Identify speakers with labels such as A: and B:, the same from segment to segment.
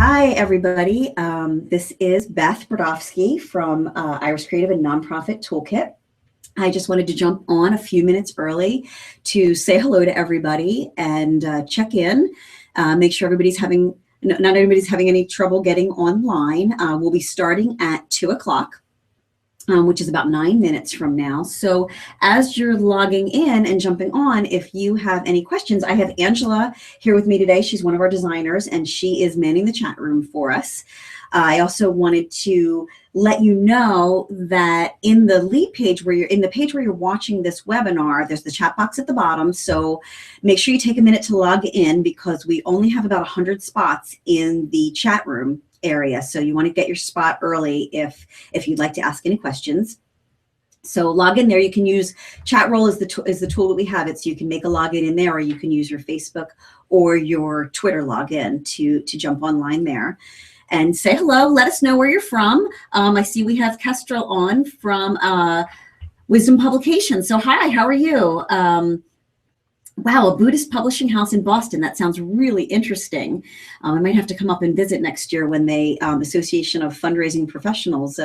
A: Hi, everybody. This is Beth Brodowski from Iris Creative and Nonprofit Toolkit. I just wanted to jump on a few minutes early to say hello to everybody and check in, make sure everybody's not everybody's having any trouble getting online. We'll be starting at 2 o'clock. Which is about 9 minutes from now. So as you're logging in and jumping on, if you have any questions, I have Angela here with me today. She's one of our designers and she is manning the chat room for us. I also wanted to let you know that in the lead page where you're watching this webinar, there's the chat box at the bottom. So make sure you take a minute to log in because we only have about 100 spots in the chat room area. So you want to get your spot early if you'd like to ask any questions. So log in there. You can use Chatroll as the tool that we have it. So you can make a login in there, or you can use your Facebook or your Twitter login to jump online there and say hello. Let us know where you're from. I see we have Kestrel on from Wisdom Publications. So hi, how are you? Wow, a Buddhist publishing house in Boston. That sounds really interesting. I might have to come up and visit next year when the Association of Fundraising Professionals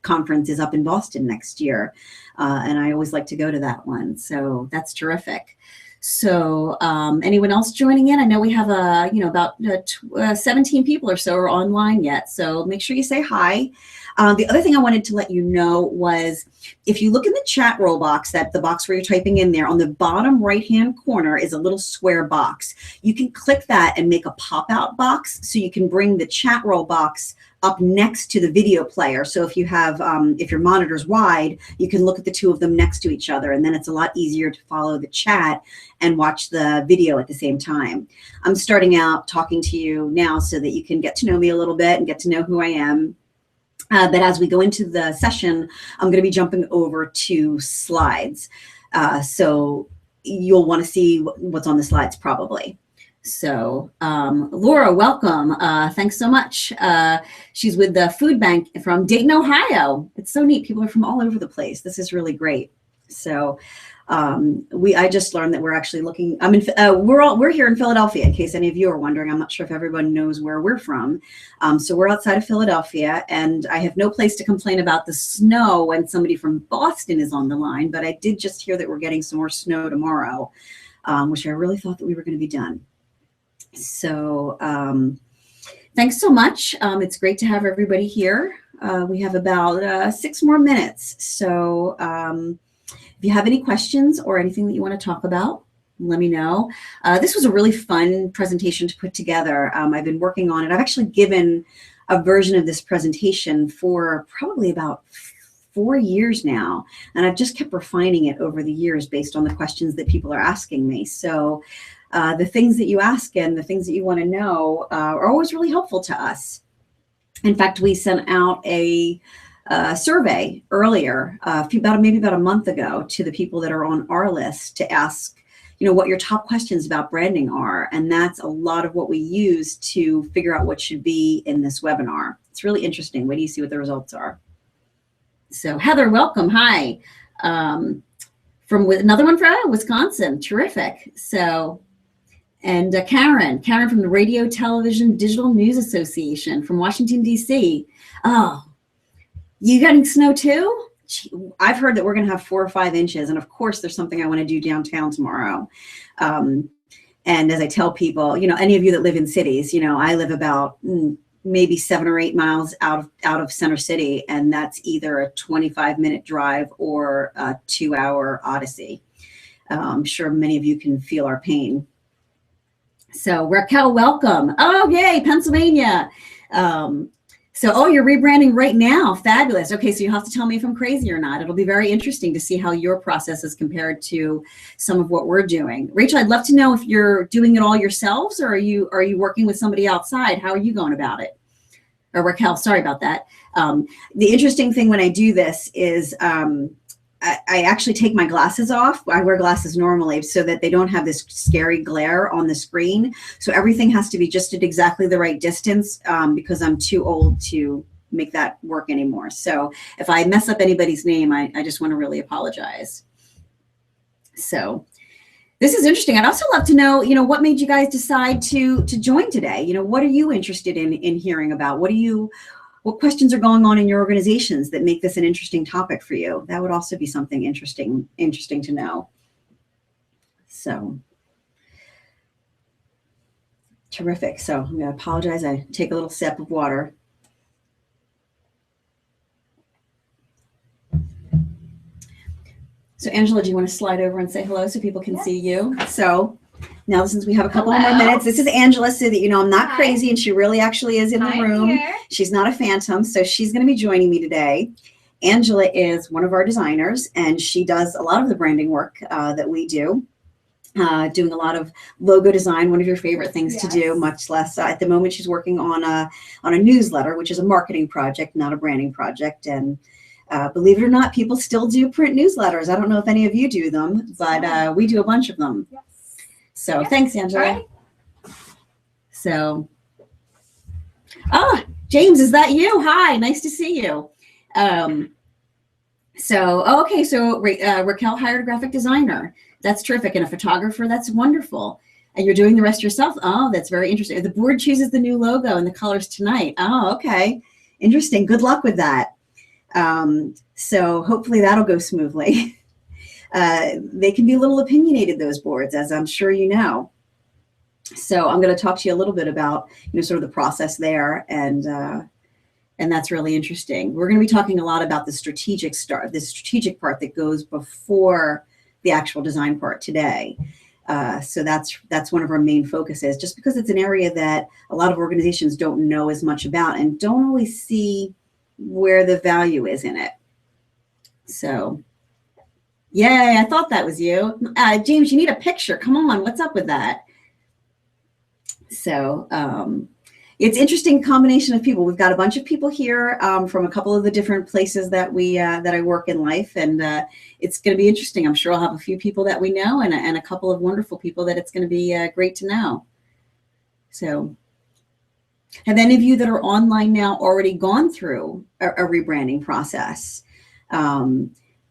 A: conference is up in Boston next year. And I always like to go to that one. So that's terrific. So anyone else joining in? I know we have about 17 people or so are online yet. So make sure you say hi. The other thing I wanted to let you know was if you look in the chat roll box, the box where you're typing in there, on the bottom right-hand corner is a little square box. You can click that and make a pop-out box so you can bring the chat roll box up next to the video player. So if you have, if your monitor's wide, you can look at the two of them next to each other, and then it's a lot easier to follow the chat and watch the video at the same time. I'm starting out talking to you now so that you can get to know me a little bit and get to know who I am. But as we go into the session, I'm going to be jumping over to slides. So you'll want to see what's on the slides probably. So Laura, welcome. Thanks so much. She's with the Food Bank from Dayton, Ohio. It's so neat. People are from all over the place. This is really great. So I just learned that we're actually looking, we're here in Philadelphia, in case any of you are wondering. I'm not sure if everyone knows where we're from. So we're outside of Philadelphia, and I have no place to complain about the snow when somebody from Boston is on the line, but I did just hear that we're getting some more snow tomorrow, which I really thought that we were going to be done. So thanks so much. It's great to have everybody here. We have about 6 more minutes. So if you have any questions or anything that you want to talk about, let me know. This was a really fun presentation to put together. I've been working on it. I've actually given a version of this presentation for probably about 4 years now, and I've just kept refining it over the years based on the questions that people are asking me. So the things that you ask and the things that you want to know are always really helpful to us. In fact, we sent out a survey earlier, maybe about a month ago, to the people that are on our list to ask, what your top questions about branding are. And that's a lot of what we use to figure out what should be in this webinar. It's really interesting. Wait till you see what the results are. So Heather, welcome. Hi. Another one from Wisconsin. Terrific. So, and Karen from the Radio, Television, Digital News Association from Washington, D.C. Oh, you getting snow too? I've heard that we're going to have 4 or 5 inches. And of course, there's something I want to do downtown tomorrow. And as I tell people, any of you that live in cities, I live about maybe 7 or 8 miles out of Center City. And that's either a 25-minute drive or a 2-hour odyssey. I'm sure many of you can feel our pain. So Raquel, welcome. Oh, yay, Pennsylvania. So you're rebranding right now. Fabulous. Okay, so you'll have to tell me if I'm crazy or not. It'll be very interesting to see how your process is compared to some of what we're doing. Rachel, I'd love to know if you're doing it all yourselves, or are you working with somebody outside? How are you going about it? Or Raquel, sorry about that. The interesting thing when I do this is I actually take my glasses off. I wear glasses normally so that they don't have this scary glare on the screen. So everything has to be just at exactly the right distance because I'm too old to make that work anymore. So if I mess up anybody's name, I just want to really apologize. So This is interesting. I'd also love to know, what made you guys decide to join today? What are you interested in hearing about? What questions are going on in your organizations that make this an interesting topic for you? That would also be something interesting to know. So, terrific. So I'm going to apologize. I take a little sip of water. So Angela, do you want to slide over and say hello so people can see you? So now, since we have a couple more minutes, this is Angela, so that you know I'm not crazy, and she really actually is in the room. Here. She's not a phantom, so she's going to be joining me today. Angela is one of our designers, and she does a lot of the branding work that we do. Doing a lot of logo design, one of your favorite things to do, much less at the moment she's working on a newsletter, which is a marketing project, not a branding project. And believe it or not, people still do print newsletters. I don't know if any of you do them, but we do a bunch of them. Yes. So thanks, Angela. Right. So, James, is that you? Hi, nice to see you. So Raquel hired a graphic designer. That's terrific. And a photographer, that's wonderful. And you're doing the rest yourself? Oh, that's very interesting. The board chooses the new logo and the colors tonight. Oh, okay. Interesting. Good luck with that. So hopefully that'll go smoothly. They can be a little opinionated, those boards, as I'm sure you know. So I'm going to talk to you a little bit about, sort of the process there, and that's really interesting. We're going to be talking a lot about the strategic part that goes before the actual design part today. So that's one of our main focuses, just because it's an area that a lot of organizations don't know as much about and don't always see where the value is in it. So, yay, I thought that was you. James, you need a picture. Come on, what's up with that? So it's interesting combination of people. We've got a bunch of people here from a couple of the different places that I work in life, and it's going to be interesting. I'm sure I'll have a few people that we know and a couple of wonderful people that it's going to be great to know. So, have any of you that are online now already gone through a rebranding process?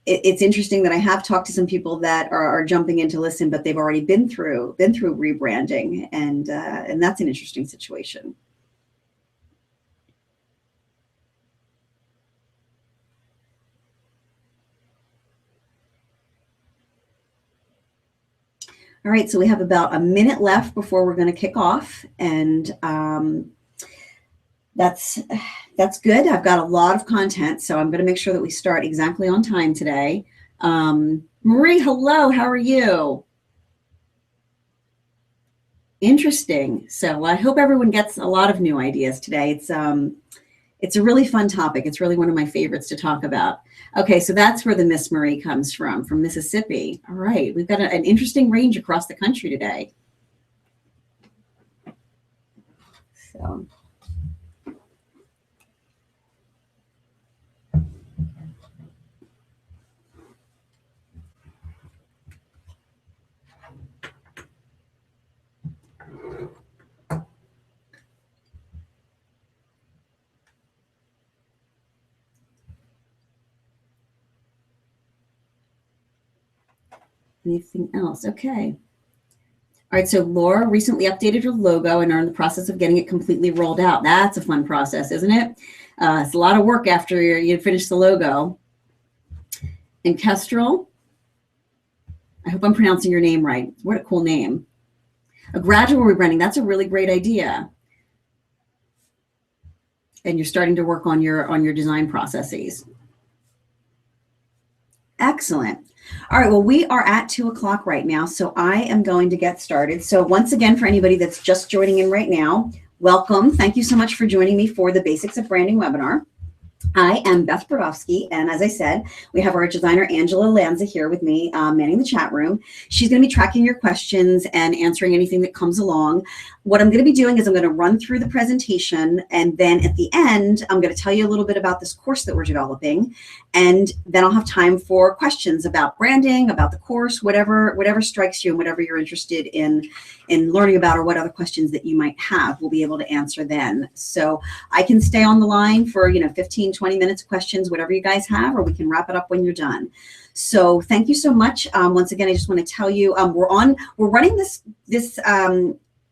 A: It's interesting that I have talked to some people that are jumping in to listen, but they've already been through rebranding, and that's an interesting situation. All right, so we have about a minute left before we're going to kick off, and that's good. I've got a lot of content, so I'm going to make sure that we start exactly on time today. Marie, hello, how are you? Interesting. So I hope everyone gets a lot of new ideas today. It's a really fun topic. It's really one of my favorites to talk about. Okay, so that's where the Miss Marie comes from Mississippi. All right, we've got an interesting range across the country today. So. Anything else? Okay. All right, so Laura recently updated her logo and are in the process of getting it completely rolled out. That's a fun process, isn't it? It's a lot of work after you finish the logo. And Kestrel, I hope I'm pronouncing your name right. What a cool name. A gradual rebranding, that's a really great idea. And you're starting to work on your design processes. Excellent. All right, well, we are at 2 o'clock right now, so I am going to get started. So once again, for anybody that's just joining in right now, welcome. Thank you so much for joining me for the Basics of Branding webinar. I am Beth Brodowski, and as I said, we have our designer Angela Lanza here with me manning the chat room. She's going to be tracking your questions and answering anything that comes along. What I'm going to be doing is I'm going to run through the presentation, and then at the end, I'm going to tell you a little bit about this course that we're developing, and then I'll have time for questions about branding, about the course, whatever strikes you and whatever you're interested in learning about, or what other questions that you might have, we'll be able to answer then. So I can stay on the line for 15 15, 20 minutes, questions, whatever you guys have, or we can wrap it up when you're done. So thank you so much. Once again, I just want to tell you, we're running this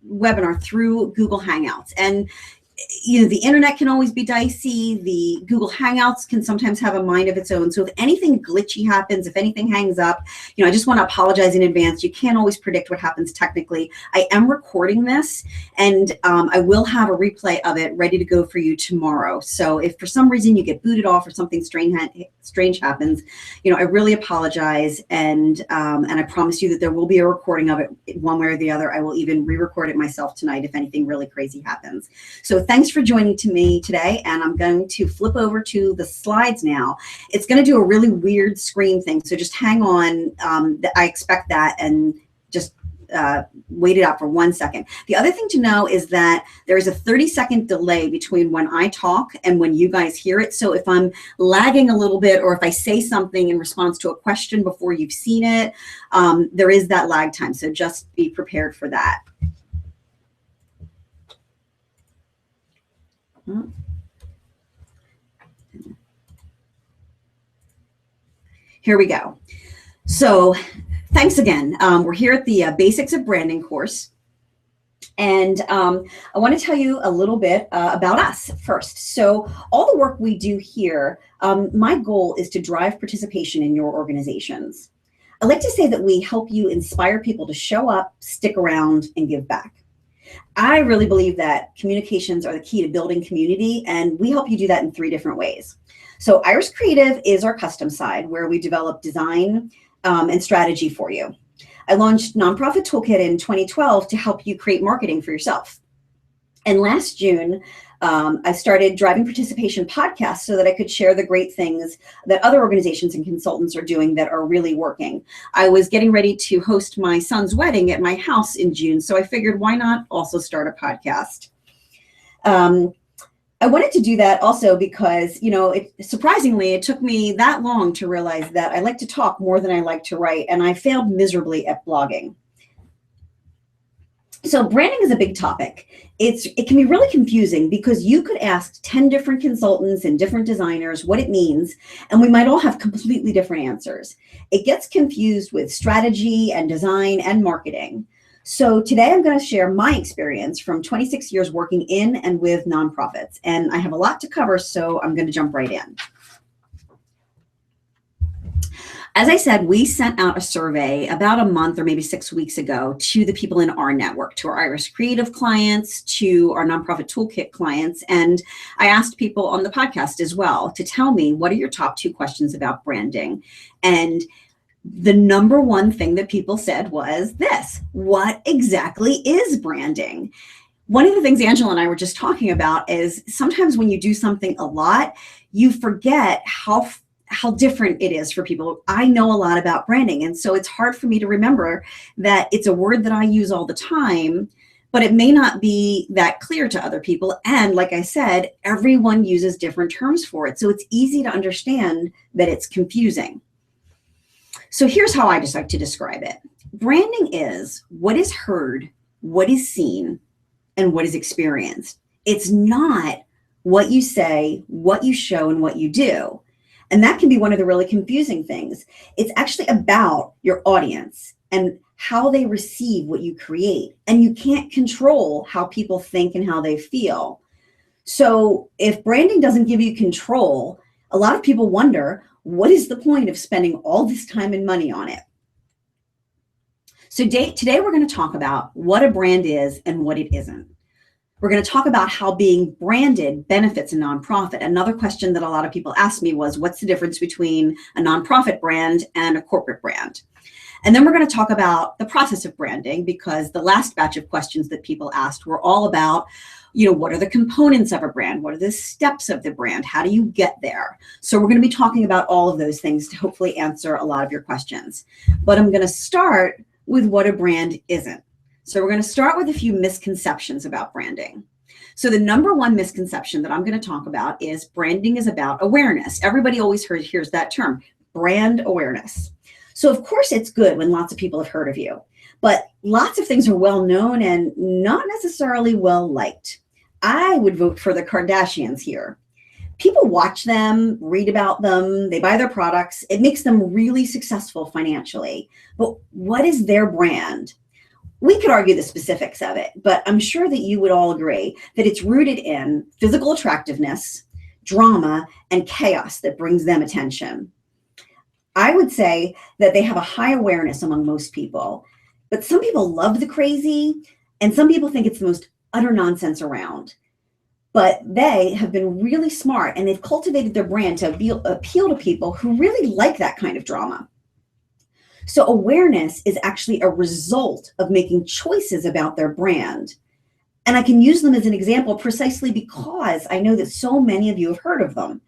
A: webinar through Google Hangouts, and the internet can always be dicey. The Google Hangouts can sometimes have a mind of its own. So if anything glitchy happens, if anything hangs up, I just want to apologize in advance. You can't always predict what happens technically. I am recording this, and I will have a replay of it ready to go for you tomorrow. So if for some reason you get booted off or something strange happens, I really apologize. And I promise you that there will be a recording of it one way or the other. I will even re-record it myself tonight if anything really crazy happens. So thanks for joining me today, and I'm going to flip over to the slides now. It's going to do a really weird screen thing, so just hang on. I expect that, and just wait it out for 1 second. The other thing to know is that there is a 30-second delay between when I talk and when you guys hear it. So if I'm lagging a little bit, or if I say something in response to a question before you've seen it, there is that lag time, so just be prepared for that. Here we go. So thanks again. We're here at the Basics of Branding course. And I want to tell you a little bit about us first. So all the work we do here, my goal is to drive participation in your organizations. I like to say that we help you inspire people to show up, stick around, and give back. I really believe that communications are the key to building community, and we help you do that in 3 different ways. So Iris Creative is our custom side, where we develop design and strategy for you. I launched Nonprofit Toolkit in 2012 to help you create marketing for yourself. And last June, I started Driving Participation podcasts so that I could share the great things that other organizations and consultants are doing that are really working. I was getting ready to host my son's wedding at my house in June, so I figured, why not also start a podcast? I wanted to do that also because, surprisingly, it took me that long to realize that I like to talk more than I like to write, and I failed miserably at blogging. So branding is a big topic. It can be really confusing because you could ask 10 different consultants and different designers what it means, and we might all have completely different answers. It gets confused with strategy and design and marketing. So today I'm going to share my experience from 26 years working in and with nonprofits, and I have a lot to cover, so I'm going to jump right in. As I said, we sent out a survey about a month or maybe 6 weeks ago to the people in our network, to our Iris Creative clients, to our Nonprofit Toolkit clients, and I asked people on the podcast as well to tell me, what are your top 2 questions about branding? And the number one thing that people said was this: what exactly is branding? One of the things Angela and I were just talking about is sometimes when you do something a lot, you forget how different it is for people. I know a lot about branding, and so it's hard for me to remember that it's a word that I use all the time, but it may not be that clear to other people. And like I said, everyone uses different terms for it, so it's easy to understand that it's confusing. So here's how I just like to describe it. Branding is what is heard, what is seen, and what is experienced. It's not what you say, what you show, and what you do. And that can be one of the really confusing things. It's actually about your audience and how they receive what you create. And you can't control how people think and how they feel. So if branding doesn't give you control, a lot of people wonder, what is the point of spending all this time and money on it? So today we're going to talk about what a brand is and what it isn't. We're going to talk about how being branded benefits a nonprofit. Another question that a lot of people asked me was, what's the difference between a nonprofit brand and a corporate brand? And then we're going to talk about the process of branding, because the last batch of questions that people asked were all about, what are the components of a brand? What are the steps of the brand? How do you get there? So we're going to be talking about all of those things to hopefully answer a lot of your questions. But I'm going to start with what a brand isn't. So we're going to start with a few misconceptions about branding. So the number one misconception that I'm going to talk about is branding is about awareness. Everybody always hears that term, brand awareness. So of course it's good when lots of people have heard of you, but lots of things are well known and not necessarily well liked. I would vote for the Kardashians here. People watch them, read about them, they buy their products. It makes them really successful financially. But what is their brand? We could argue the specifics of it, but I'm sure that you would all agree that it's rooted in physical attractiveness, drama, and chaos that brings them attention. I would say that they have a high awareness among most people, but some people love the crazy, and some people think it's the most utter nonsense around. But they have been really smart, and they've cultivated their brand to appeal to people who really like that kind of drama. So awareness is actually a result of making choices about their brand. And I can use them as an example precisely because I know that so many of you have heard of them.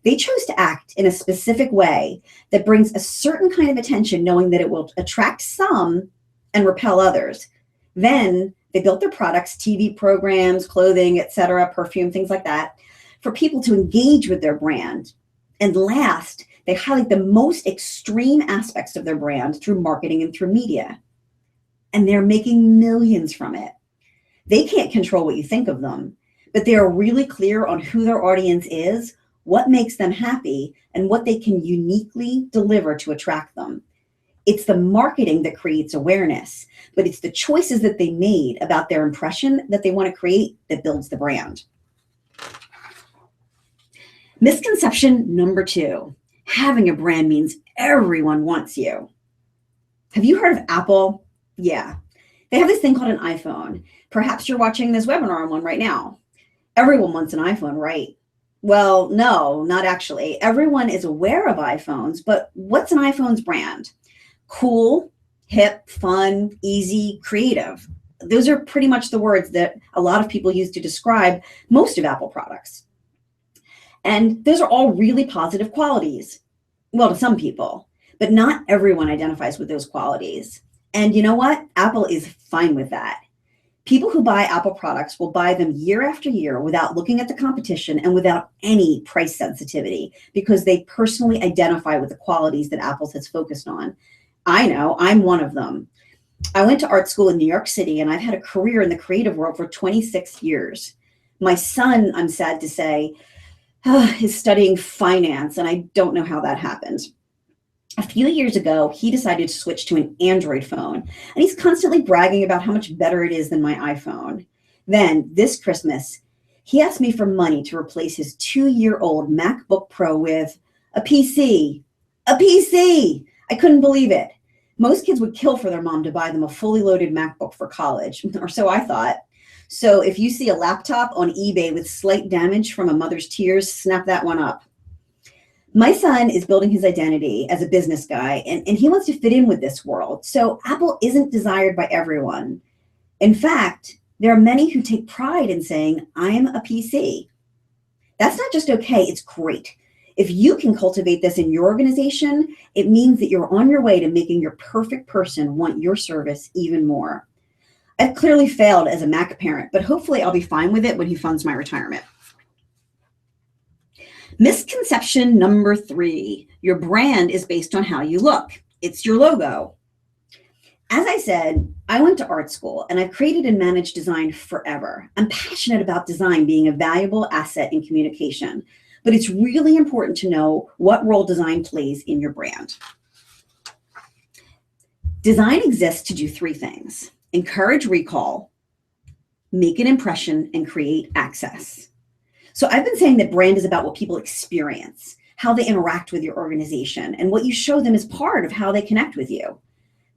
A: They chose to act in a specific way that brings a certain kind of attention, knowing that it will attract some and repel others. Then they built their products, TV programs, clothing, etc., perfume, things like that, for people to engage with their brand. And last, they highlight the most extreme aspects of their brand through marketing and through media. And they're making millions from it. They can't control what you think of them, but they are really clear on who their audience is, what makes them happy, and what they can uniquely deliver to attract them. It's the marketing that creates awareness, but it's the choices that they made about their impression that they want to create that builds the brand. Misconception number 2, having a brand means everyone wants you. Have you heard of Apple? Yeah, they have this thing called an iPhone. Perhaps you're watching this webinar on one right now. Everyone wants an iPhone, right? Well, no, not actually. Everyone is aware of iPhones, but what's an iPhone's brand? Cool, hip, fun, easy, creative. Those are pretty much the words that a lot of people use to describe most of Apple products. And those are all really positive qualities. Well, to some people, but not everyone identifies with those qualities. And you know what? Apple is fine with that. People who buy Apple products will buy them year after year without looking at the competition and without any price sensitivity because they personally identify with the qualities that Apple has focused on. I know, I'm one of them. I went to art school in New York City, and I've had a career in the creative world for 26 years. My son, I'm sad to say, is studying finance, and I don't know how that happened. A few years ago, he decided to switch to an Android phone, and he's constantly bragging about how much better it is than my iPhone. Then, this Christmas, he asked me for money to replace his 2-year-old MacBook Pro with a PC. A PC! I couldn't believe it. Most kids would kill for their mom to buy them a fully loaded MacBook for college, or so I thought. So if you see a laptop on eBay with slight damage from a mother's tears, snap that one up. My son is building his identity as a business guy, and he wants to fit in with this world. So Apple isn't desired by everyone. In fact, there are many who take pride in saying, I'm a PC. That's not just okay, it's great. If you can cultivate this in your organization, it means that you're on your way to making your perfect person want your service even more. I've clearly failed as a Mac parent, but hopefully I'll be fine with it when he funds my retirement. Misconception number 3, your brand is based on how you look. It's your logo. As I said, I went to art school and I've created and managed design forever. I'm passionate about design being a valuable asset in communication, but it's really important to know what role design plays in your brand. Design exists to do 3 things: encourage recall, make an impression, and create access. So I've been saying that brand is about what people experience, how they interact with your organization, and what you show them is part of how they connect with you.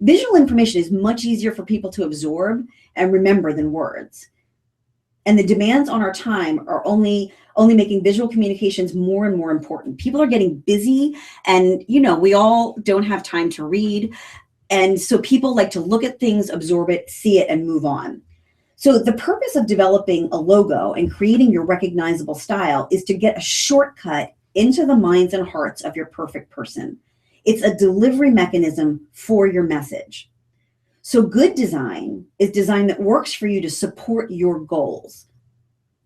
A: Visual information is much easier for people to absorb and remember than words. And the demands on our time are only making visual communications more and more important. People are getting busy, and we all don't have time to read. And so people like to look at things, absorb it, see it, and move on. So the purpose of developing a logo and creating your recognizable style is to get a shortcut into the minds and hearts of your perfect person. It's a delivery mechanism for your message. So good design is design that works for you to support your goals.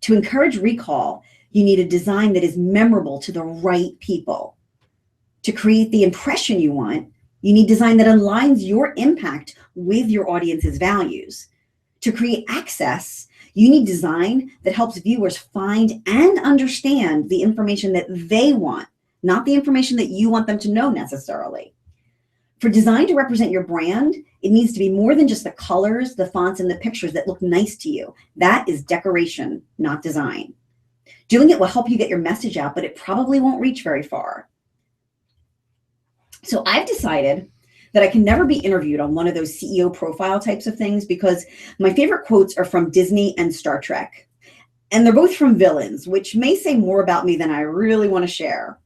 A: To encourage recall, you need a design that is memorable to the right people. To create the impression you want, you need design that aligns your impact with your audience's values. To create access, you need design that helps viewers find and understand the information that they want, not the information that you want them to know necessarily. For design to represent your brand, it needs to be more than just the colors, the fonts, and the pictures that look nice to you. That is decoration, not design. Doing it will help you get your message out, but it probably won't reach very far. So I've decided that I can never be interviewed on one of those CEO profile types of things because my favorite quotes are from Disney and Star Trek. And they're both from villains, which may say more about me than I really want to share.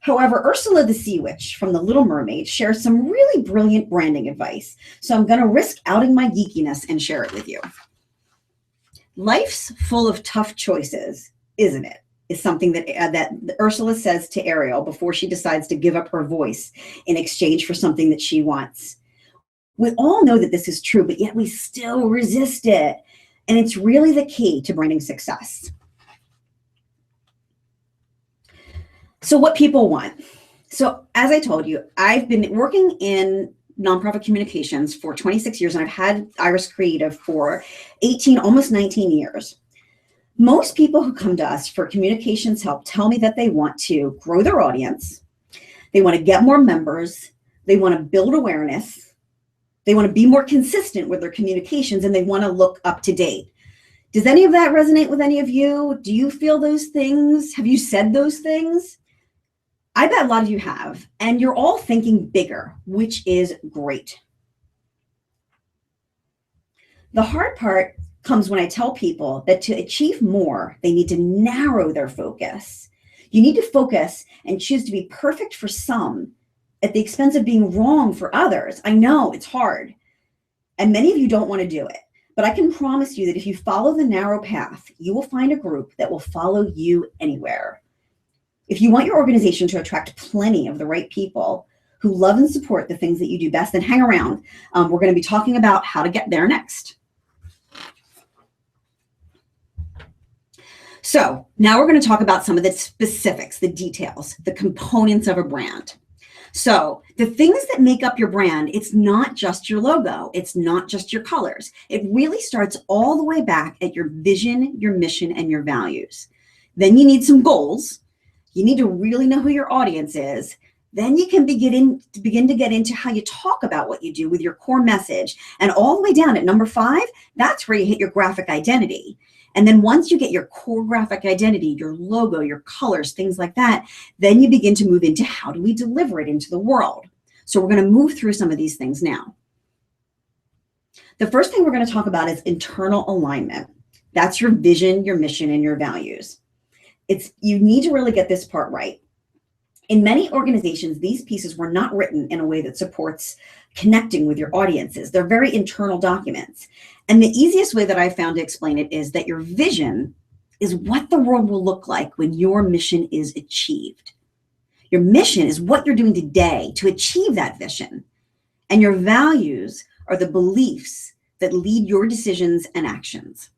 A: However, Ursula the Sea Witch from The Little Mermaid shares some really brilliant branding advice. So I'm going to risk outing my geekiness and share it with you. Life's full of tough choices, isn't it? Is something that Ursula says to Ariel before she decides to give up her voice in exchange for something that she wants. We all know that this is true, but yet we still resist it. And it's really the key to branding success. So what people want. So as I told you, I've been working in nonprofit communications for 26 years, and I've had Iris Creative for 18, almost 19 years. Most people who come to us for communications help tell me that they want to grow their audience, they want to get more members, they want to build awareness, they want to be more consistent with their communications, and they want to look up to date. Does any of that resonate with any of you? Do you feel those things? Have you said those things? I bet a lot of you have, and you're all thinking bigger, which is great. The hard part comes when I tell people that to achieve more, they need to narrow their focus. You need to focus and choose to be perfect for some at the expense of being wrong for others. I know it's hard, and many of you don't want to do it, but I can promise you that if you follow the narrow path, you will find a group that will follow you anywhere. If you want your organization to attract plenty of the right people who love and support the things that you do best, then hang around. We're going to be talking about how to get there next. So now we're going to talk about some of the specifics, the details, the components of a brand. So the things that make up your brand, it's not just your logo. It's not just your colors. It really starts all the way back at your vision, your mission, and your values. Then you need some goals. You need to really know who your audience is. Then you can begin to get into how you talk about what you do with your core message. And all the way down at number 5, that's where you hit your graphic identity. And then once you get your core graphic identity, your logo, your colors, things like that, then you begin to move into how do we deliver it into the world. So we're going to move through some of these things now. The first thing we're going to talk about is internal alignment. That's your vision, your mission, and your values. You need to really get this part right. In many organizations, these pieces were not written in a way that supports connecting with your audiences. They're very internal documents. And the easiest way that I found to explain it is that your vision is what the world will look like when your mission is achieved. Your mission is what you're doing today to achieve that vision. And your values are the beliefs that lead your decisions and actions.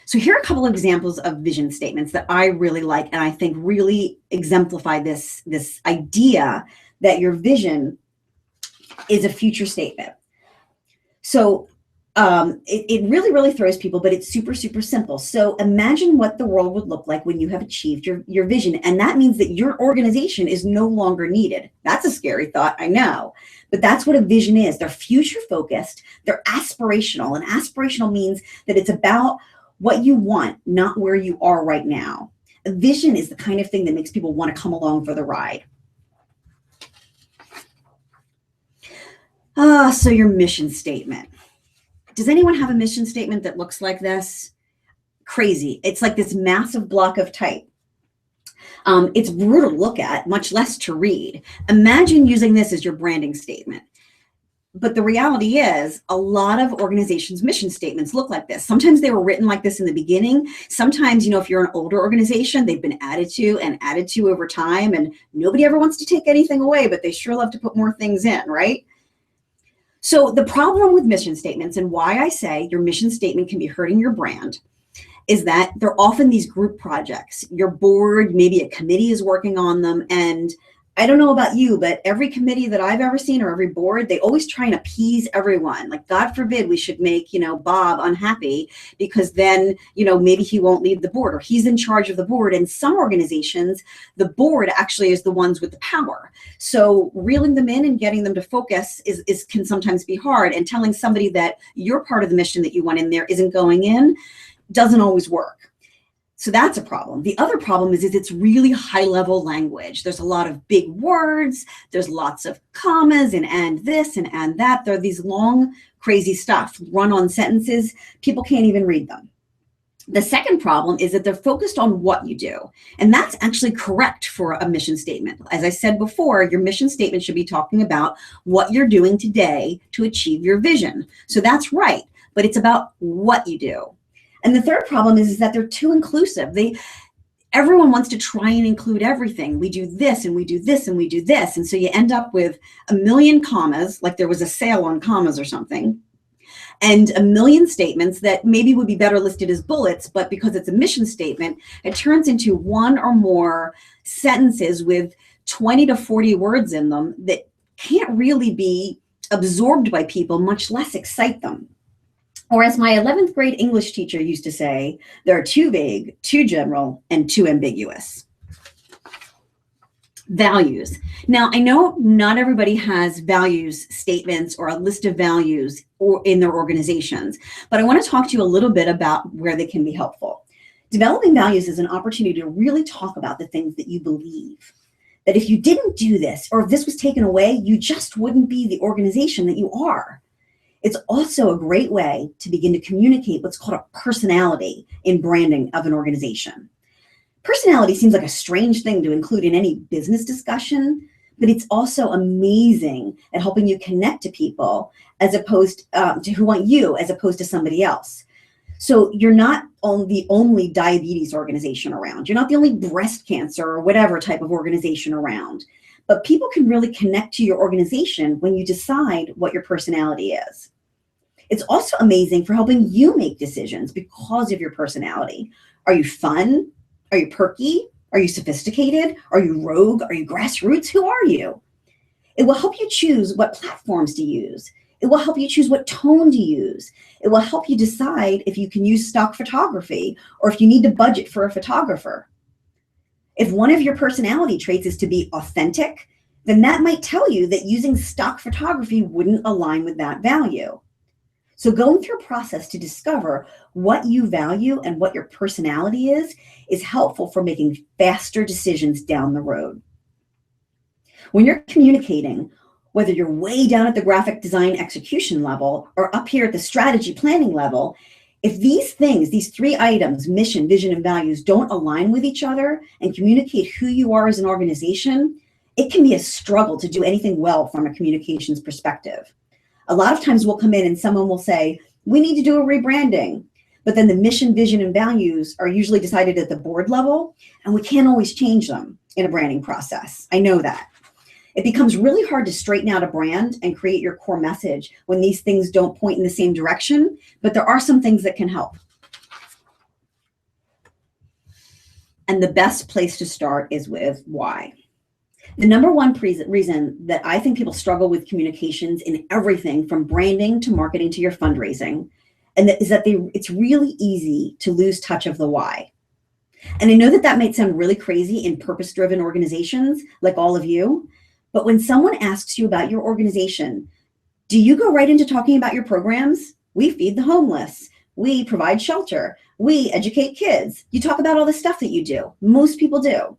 A: So here are a couple of examples of vision statements that I really like and I think really exemplify this idea that your vision is a future statement. So it really, really throws people, but it's super, super simple. So imagine what the world would look like when you have achieved your vision. And that means that your organization is no longer needed. That's a scary thought, I know, but that's what a vision is. They're future focused, they're aspirational, and aspirational means that it's about what you want, not where you are right now. A vision is the kind of thing that makes people want to come along for the ride. So your mission statement. Does anyone have a mission statement that looks like this? Crazy. It's like this massive block of type. It's brutal to look at, much less to read. Imagine using this as your branding statement. But the reality is a lot of organizations' mission statements look like this. Sometimes they were written like this in the beginning. Sometimes, if you're an older organization, they've been added to over time, and nobody ever wants to take anything away, but they sure love to put more things in, right? So the problem with mission statements, and why I say your mission statement can be hurting your brand, is that they're often these group projects. Your board, maybe a committee is working on them, and I don't know about you, but every committee that I've ever seen or every board, they always try and appease everyone. Like, God forbid we should make, Bob unhappy, because then, maybe he won't lead the board or he's in charge of the board. In some organizations, the board actually is the ones with the power. So reeling them in and getting them to focus can sometimes be hard. And telling somebody that you're part of the mission that you want in there isn't going in doesn't always work. So that's a problem. The other problem is it's really high level language. There's a lot of big words. There's lots of commas and this and that. There are these long, crazy stuff, run-on sentences. People can't even read them. The second problem is that they're focused on what you do. And that's actually correct for a mission statement. As I said before, your mission statement should be talking about what you're doing today to achieve your vision. So that's right, but it's about what you do. And the third problem is that they're too inclusive. Everyone wants to try and include everything. We do this and we do this and we do this. And so you end up with a million commas, like there was a sale on commas or something, and a million statements that maybe would be better listed as bullets, but because it's a mission statement, it turns into one or more sentences with 20 to 40 words in them that can't really be absorbed by people, much less excite them. Or as my 11th grade English teacher used to say, they're too vague, too general, and too ambiguous. Values. Now, I know not everybody has values statements or a list of values in their organizations, but I want to talk to you a little bit about where they can be helpful. Developing values is an opportunity to really talk about the things that you believe. That if you didn't do this, or if this was taken away, you just wouldn't be the organization that you are. It's also a great way to begin to communicate what's called a personality in branding of an organization. Personality seems like a strange thing to include in any business discussion, but it's also amazing at helping you connect to people as opposed to who want you as opposed to somebody else. So you're not the only diabetes organization around. You're not the only breast cancer or whatever type of organization around. But people can really connect to your organization when you decide what your personality is. It's also amazing for helping you make decisions because of your personality. Are you fun? Are you perky? Are you sophisticated? Are you rogue? Are you grassroots? Who are you? It will help you choose what platforms to use. It will help you choose what tone to use. It will help you decide if you can use stock photography or if you need to budget for a photographer. If one of your personality traits is to be authentic, then that might tell you that using stock photography wouldn't align with that value. So going through a process to discover what you value and what your personality is helpful for making faster decisions down the road. When you're communicating, whether you're way down at the graphic design execution level or up here at the strategy planning level, if these things, these three items, mission, vision, and values, don't align with each other and communicate who you are as an organization, it can be a struggle to do anything well from a communications perspective. A lot of times we'll come in and someone will say, we need to do a rebranding. But then the mission, vision, and values are usually decided at the board level, and we can't always change them in a branding process. I know that. It becomes really hard to straighten out a brand and create your core message when these things don't point in the same direction, but there are some things that can help. And the best place to start is with why. The number one reason that I think people struggle with communications in everything from branding to marketing to your fundraising, and that is that it's really easy to lose touch of the why. And I know that that might sound really crazy in purpose-driven organizations like all of you, but when someone asks you about your organization, do you go right into talking about your programs? We feed the homeless. We provide shelter. We educate kids. You talk about all the stuff that you do. Most people do.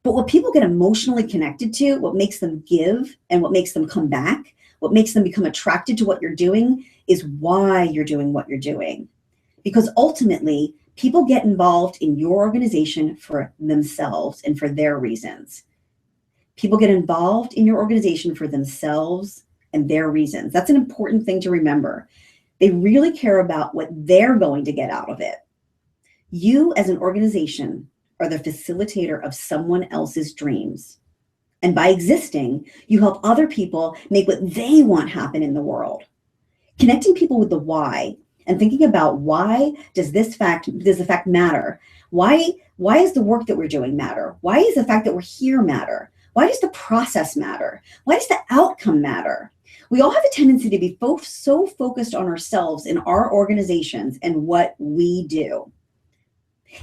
A: But what people get emotionally connected to, what makes them give and what makes them come back, what makes them become attracted to what you're doing is why you're doing what you're doing. Because ultimately, people get involved in your organization for themselves and for their reasons. People get involved in your organization for themselves and their reasons. That's an important thing to remember. They really care about what they're going to get out of it. You as an organization are the facilitator of someone else's dreams. And by existing, you help other people make what they want happen in the world. Connecting people with the why and thinking about why does the fact matter? Why is the work that we're doing matter? Why is the fact that we're here matter? Why does the process matter? Why does the outcome matter? We all have a tendency to be so focused on ourselves in our organizations and what we do.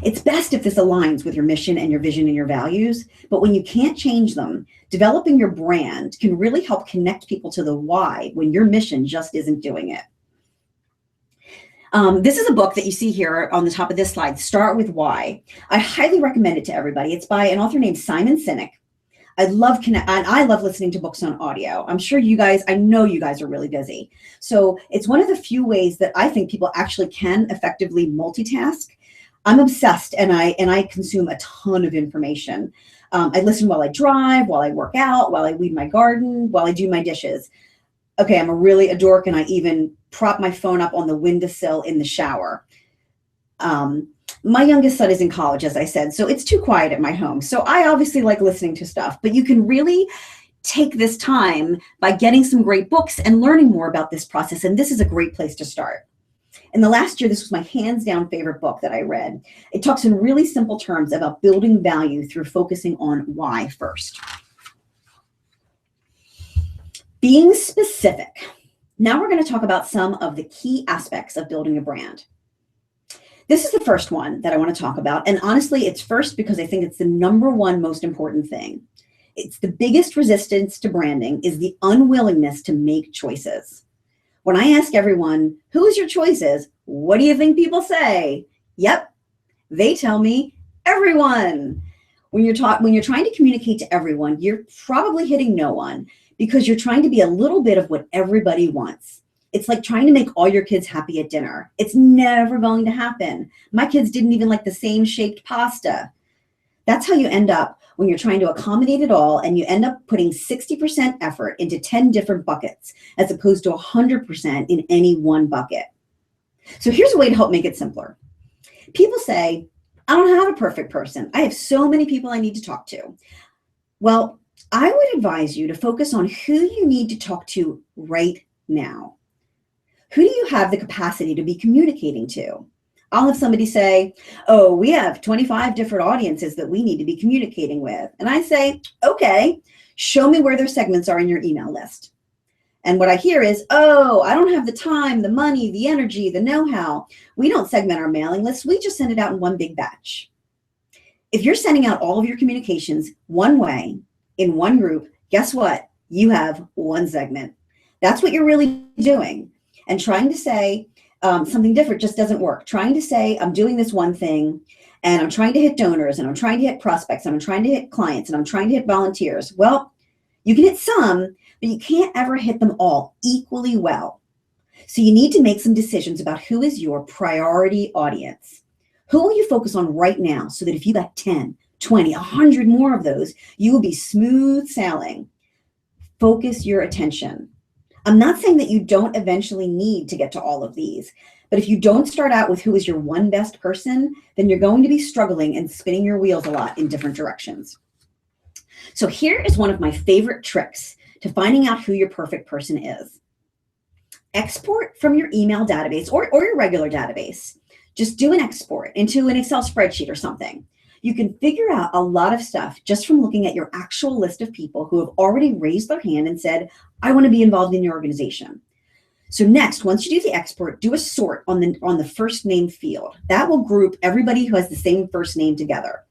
A: It's best if this aligns with your mission and your vision and your values, but when you can't change them, developing your brand can really help connect people to the why when your mission just isn't doing it. This is a book that you see here on the top of this slide, Start With Why. I highly recommend it to everybody. It's by an author named Simon Sinek. I love listening to books on audio. I'm sure I know you guys are really busy. So it's one of the few ways that I think people actually can effectively multitask. I'm obsessed and I consume a ton of information. I listen while I drive, while I work out, while I weed my garden, while I do my dishes. Okay, I'm really a dork and I even prop my phone up on the windowsill in the shower. My youngest son is in college, as I said, so it's too quiet at my home. So I obviously like listening to stuff, but you can really take this time by getting some great books and learning more about this process. And this is a great place to start. In the last year, this was my hands down favorite book that I read. It talks in really simple terms about building value through focusing on why first. Being specific. Now we're going to talk about some of the key aspects of building a brand. This is the first one that I want to talk about. And honestly, it's first because I think it's the number one most important thing. It's the biggest resistance to branding is the unwillingness to make choices. When I ask everyone, who's your choices? What do you think people say? Yep, they tell me everyone. When you're trying to communicate to everyone, you're probably hitting no one because you're trying to be a little bit of what everybody wants. It's like trying to make all your kids happy at dinner. It's never going to happen. My kids didn't even like the same shaped pasta. That's how you end up when you're trying to accommodate it all, and you end up putting 60% effort into 10 different buckets as opposed to 100% in any one bucket. So here's a way to help make it simpler. People say, I don't have a perfect person. I have so many people I need to talk to. Well, I would advise you to focus on who you need to talk to right now. Who do you have the capacity to be communicating to? I'll have somebody say, oh, we have 25 different audiences that we need to be communicating with. And I say, okay, show me where their segments are in your email list. And what I hear is, oh, I don't have the time, the money, the energy, the know-how. We don't segment our mailing lists. We just send it out in one big batch. If you're sending out all of your communications one way in one group, guess what? You have one segment. That's what you're really doing. And trying to say something different just doesn't work. Trying to say, I'm doing this one thing, and I'm trying to hit donors, and I'm trying to hit prospects, and I'm trying to hit clients, and I'm trying to hit volunteers. Well, you can hit some, but you can't ever hit them all equally well. So you need to make some decisions about who is your priority audience. Who will you focus on right now so that if you got 10, 20, 100 more of those, you will be smooth sailing. Focus your attention. I'm not saying that you don't eventually need to get to all of these, but if you don't start out with who is your one best person, then you're going to be struggling and spinning your wheels a lot in different directions. So here is one of my favorite tricks to finding out who your perfect person is. Export from your email database or your regular database. Just do an export into an Excel spreadsheet or something. You can figure out a lot of stuff just from looking at your actual list of people who have already raised their hand and said, I want to be involved in your organization. So next, once you do the export, do a sort on the first name field. That will group everybody who has the same first name together.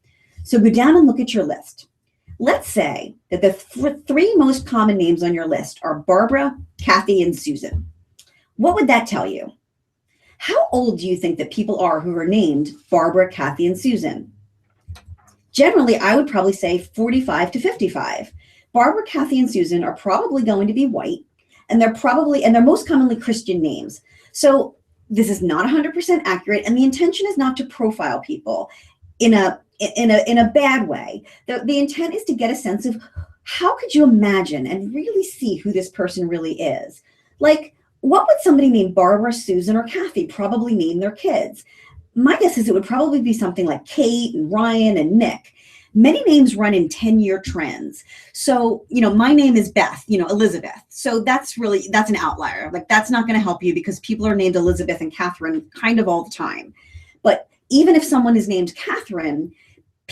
A: So go down and look at your list. Let's say that the three most common names on your list are Barbara, Kathy, and Susan. What would that tell you? How old do you think that people are who are named Barbara, Kathy, and Susan? Generally, I would probably say 45 to 55. Barbara, Kathy, and Susan are probably going to be white, and they're most commonly Christian names. So this is not 100% accurate, and the intention is not to profile people in a bad way. The intent is to get a sense of how could you imagine and really see who this person really is. Like, what would somebody named Barbara, Susan, or Kathy probably name their kids? My guess is it would probably be something like Kate and Ryan and Nick. Many names run in 10-year trends. So, my name is Beth, Elizabeth. So that's an outlier. Like, that's not going to help you because people are named Elizabeth and Catherine kind of all the time. But even if someone is named Catherine,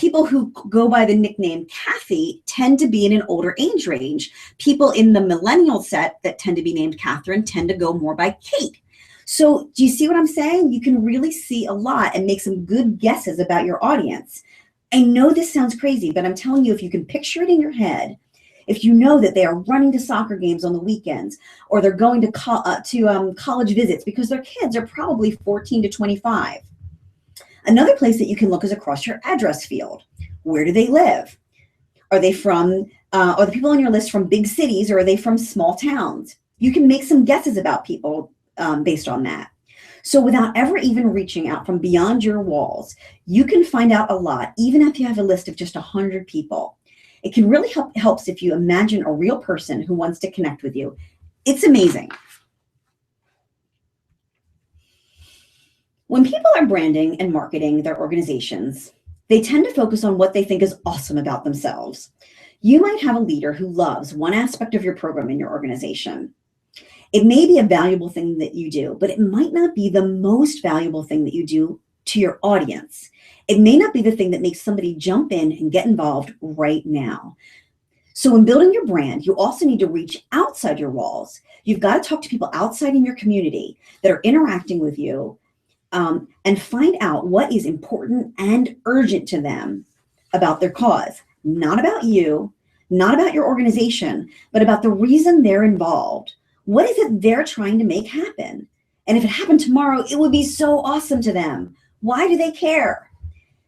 A: People who go by the nickname Kathy tend to be in an older age range. People in the millennial set that tend to be named Catherine tend to go more by Kate. So do you see what I'm saying? You can really see a lot and make some good guesses about your audience. I know this sounds crazy, but I'm telling you, if you can picture it in your head, if you know that they are running to soccer games on the weekends, or they're going to college visits because their kids are probably 14 to 25. Another place that you can look is across your address field. Where do they live? Are they from, are the people on your list from big cities, or are they from small towns? You can make some guesses about people based on that. So without ever even reaching out from beyond your walls, you can find out a lot, even if you have a list of just 100 people. It can really helps if you imagine a real person who wants to connect with you. It's amazing. When people are branding and marketing their organizations, they tend to focus on what they think is awesome about themselves. You might have a leader who loves one aspect of your program in your organization. It may be a valuable thing that you do, but it might not be the most valuable thing that you do to your audience. It may not be the thing that makes somebody jump in and get involved right now. So in building your brand, you also need to reach outside your walls. You've got to talk to people outside in your community that are interacting with you, and find out what is important and urgent to them about their cause. Not about you, not about your organization, but about the reason they're involved. What is it they're trying to make happen? And if it happened tomorrow, it would be so awesome to them. Why do they care?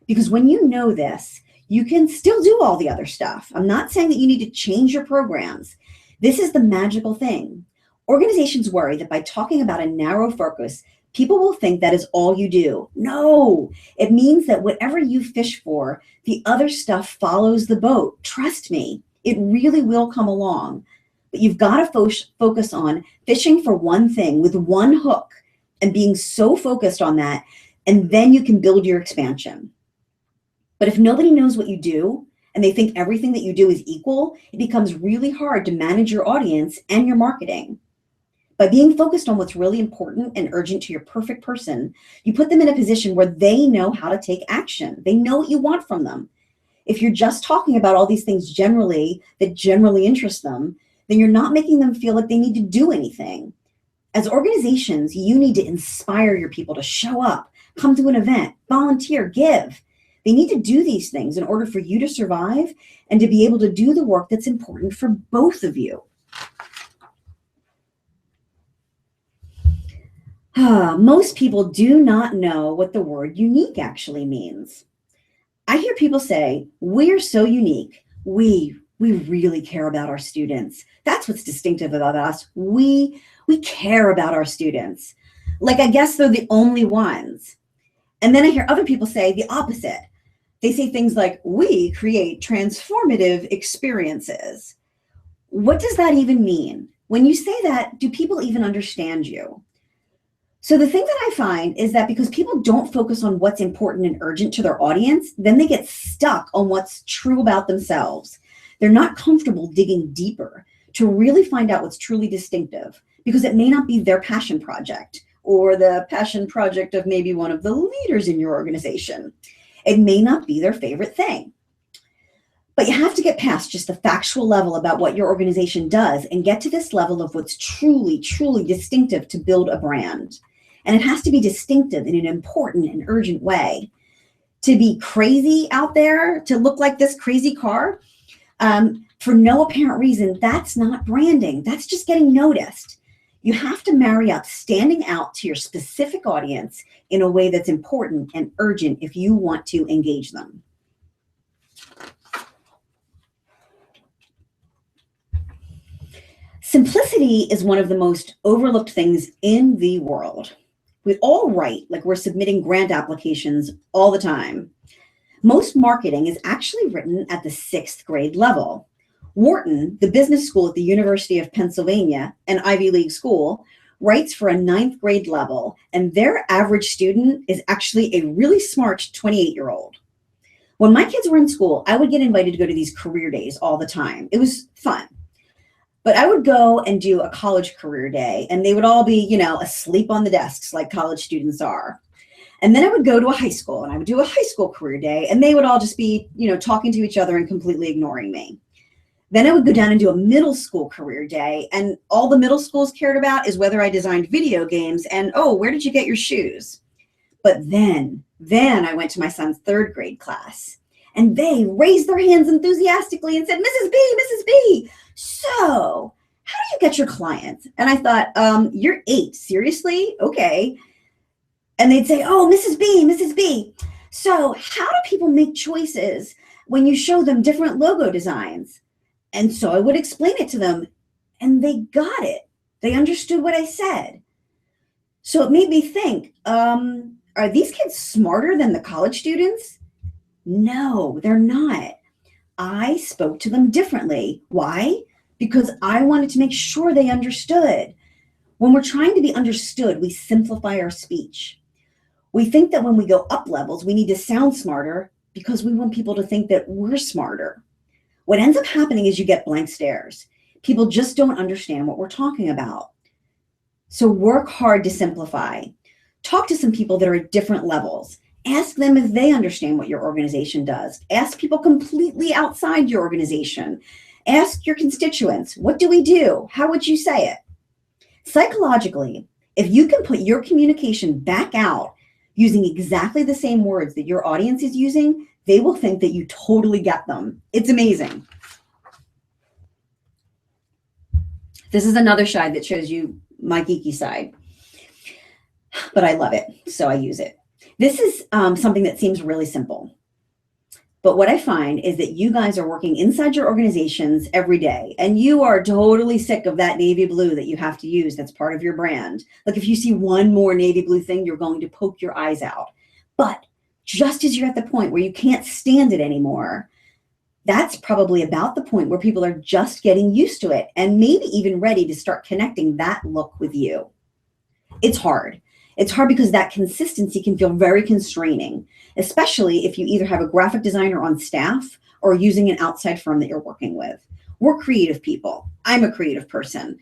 A: Because when you know this, you can still do all the other stuff. I'm not saying that you need to change your programs. This is the magical thing. Organizations worry that by talking about a narrow focus, people will think that is all you do. No, it means that whatever you fish for, the other stuff follows the boat. Trust me, it really will come along. But you've got to focus on fishing for one thing with one hook and being so focused on that, and then you can build your expansion. But if nobody knows what you do and they think everything that you do is equal, it becomes really hard to manage your audience and your marketing. By being focused on what's really important and urgent to your perfect person, you put them in a position where they know how to take action. They know what you want from them. If you're just talking about all these things that generally interest them, then you're not making them feel like they need to do anything. As organizations, you need to inspire your people to show up, come to an event, volunteer, give. They need to do these things in order for you to survive and to be able to do the work that's important for both of you. Most people do not know what the word unique actually means. I hear people say, we're so unique. We really care about our students. That's what's distinctive about us. We care about our students. Like, I guess they're the only ones. And then I hear other people say the opposite. They say things like, we create transformative experiences. What does that even mean? When you say that, do people even understand you? So the thing that I find is that because people don't focus on what's important and urgent to their audience, then they get stuck on what's true about themselves. They're not comfortable digging deeper to really find out what's truly distinctive, because it may not be their passion project or the passion project of maybe one of the leaders in your organization. It may not be their favorite thing. But you have to get past just the factual level about what your organization does and get to this level of what's truly, truly distinctive to build a brand. And it has to be distinctive in an important and urgent way. To be crazy out there, to look like this crazy car, for no apparent reason, that's not branding. That's just getting noticed. You have to marry up standing out to your specific audience in a way that's important and urgent if you want to engage them. Simplicity is one of the most overlooked things in the world. We all write like we're submitting grant applications all the time. Most marketing is actually written at the 6th grade level. Wharton, the business school at the University of Pennsylvania, an Ivy League school, writes for a 9th grade level, and their average student is actually a really smart 28-year-old. When my kids were in school, I would get invited to go to these career days all the time. It was fun. But I would go and do a college career day, and they would all be, asleep on the desks like college students are. And then I would go to a high school and I would do a high school career day, and they would all just be, talking to each other and completely ignoring me. Then I would go down and do a middle school career day, and all the middle schools cared about is whether I designed video games and, oh, where did you get your shoes? But then I went to my son's third grade class, and they raised their hands enthusiastically and said, Mrs. B, so how do you get your clients? And I thought, you're 8, seriously? Okay. And they'd say, oh, Mrs. B, so how do people make choices when you show them different logo designs? And so I would explain it to them, and they got it. They understood what I said. So it made me think, are these kids smarter than the college students? No, they're not. I spoke to them differently. Why? Because I wanted to make sure they understood. When we're trying to be understood, we simplify our speech. We think that when we go up levels, we need to sound smarter because we want people to think that we're smarter. What ends up happening is you get blank stares. People just don't understand what we're talking about. So work hard to simplify. Talk to some people that are at different levels. Ask them if they understand what your organization does. Ask people completely outside your organization. Ask your constituents, what do we do? How would you say it? Psychologically, if you can put your communication back out using exactly the same words that your audience is using, they will think that you totally get them. It's amazing. This is another slide that shows you my geeky side, but I love it, so I use it. This is something that seems really simple. But what I find is that you guys are working inside your organizations every day, and you are totally sick of that navy blue that you have to use that's part of your brand. Like if you see one more navy blue thing, you're going to poke your eyes out. But just as you're at the point where you can't stand it anymore, that's probably about the point where people are just getting used to it and maybe even ready to start connecting that look with you. It's hard. It's hard because that consistency can feel very constraining, especially if you either have a graphic designer on staff or using an outside firm that you're working with. We're creative people. I'm a creative person.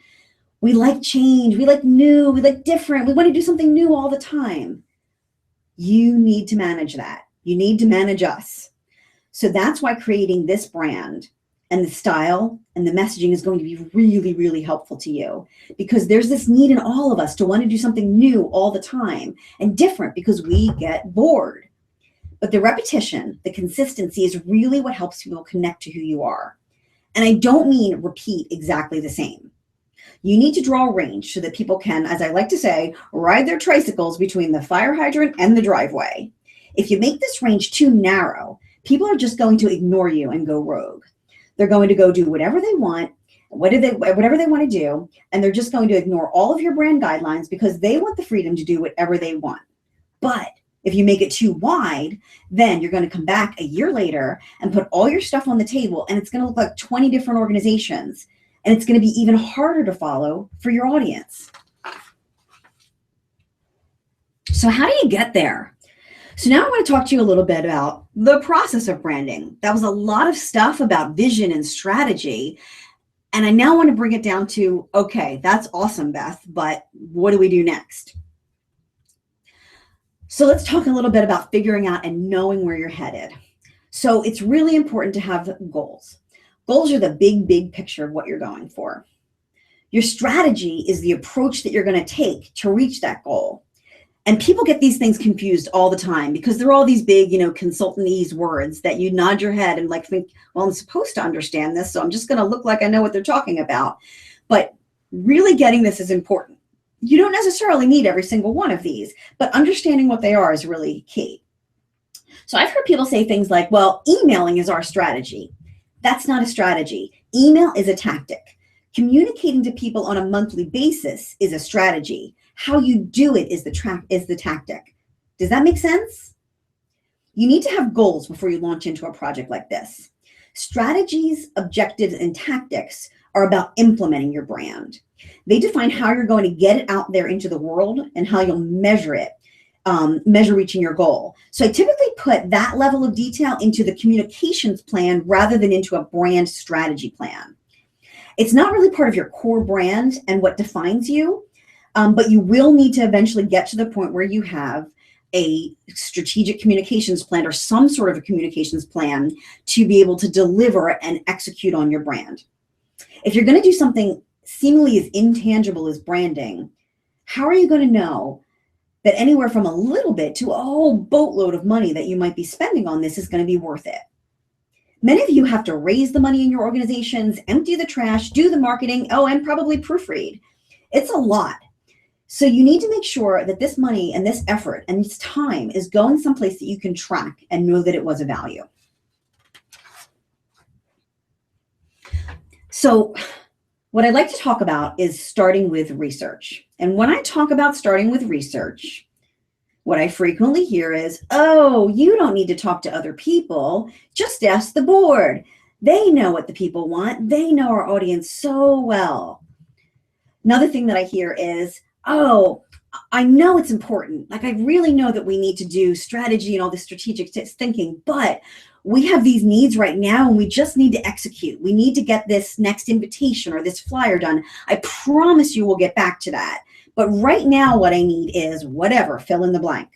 A: We like change. We like new. We like different. We want to do something new all the time. You need to manage that. You need to manage us. So that's why creating this brand and the style and the messaging is going to be really, really helpful to you, because there's this need in all of us to want to do something new all the time and different because we get bored. But the repetition, the consistency is really what helps people connect to who you are. And I don't mean repeat exactly the same. You need to draw a range so that people can, as I like to say, ride their tricycles between the fire hydrant and the driveway. If you make this range too narrow, people are just going to ignore you and go rogue. They're going to go do whatever they want, whatever they want to do, and they're just going to ignore all of your brand guidelines because they want the freedom to do whatever they want. But if you make it too wide, then you're going to come back a year later and put all your stuff on the table, and it's going to look like 20 different organizations, and it's going to be even harder to follow for your audience. So how do you get there? So now I want to talk to you a little bit about the process of branding. That was a lot of stuff about vision and strategy. And I now want to bring it down to, okay, that's awesome, Beth, but what do we do next? So let's talk a little bit about figuring out and knowing where you're headed. So it's really important to have goals. Goals are the big picture of what you're going for. Your strategy is the approach that you're going to take to reach that goal. And people get these things confused all the time because they're all these big, consultantese words that you nod your head and like think, well, I'm supposed to understand this, so I'm just going to look like I know what they're talking about. But really getting this is important. You don't necessarily need every single one of these, but understanding what they are is really key. So I've heard people say things like, well, emailing is our strategy. That's not a strategy. Email is a tactic. Communicating to people on a monthly basis is a strategy. How you do it is the tactic. Does that make sense? You need to have goals before you launch into a project like this. Strategies, objectives, and tactics are about implementing your brand. They define how you're going to get it out there into the world and how you'll measure it, measure reaching your goal. So I typically put that level of detail into the communications plan rather than into a brand strategy plan. It's not really part of your core brand and what defines you, but you will need to eventually get to the point where you have a strategic communications plan or some sort of a communications plan to be able to deliver and execute on your brand. If you're going to do something seemingly as intangible as branding, how are you going to know that anywhere from a little bit to a whole boatload of money that you might be spending on this is going to be worth it? Many of you have to raise the money in your organizations, empty the trash, do the marketing, and probably proofread. It's a lot. So you need to make sure that this money and this effort and this time is going someplace that you can track and know that it was a value. So what I'd like to talk about is starting with research. And when I talk about starting with research, what I frequently hear is, oh, you don't need to talk to other people. Just ask the board. They know what the people want. They know our audience so well. Another thing that I hear is, oh, I know it's important. Like, I really know that we need to do strategy and all this strategic thinking, but we have these needs right now and we just need to execute. We need to get this next invitation or this flyer done. I promise you we'll get back to that. But right now what I need is whatever, fill in the blank.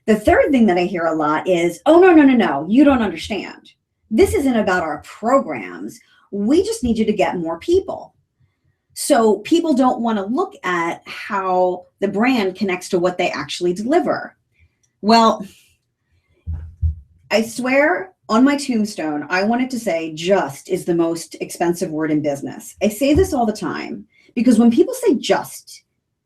A: The third thing that I hear a lot is, oh, no, you don't understand. This isn't about our programs. We just need you to get more people. So people don't want to look at how the brand connects to what they actually deliver. Well, I swear on my tombstone, I wanted to say just is the most expensive word in business. I say this all the time because when people say just,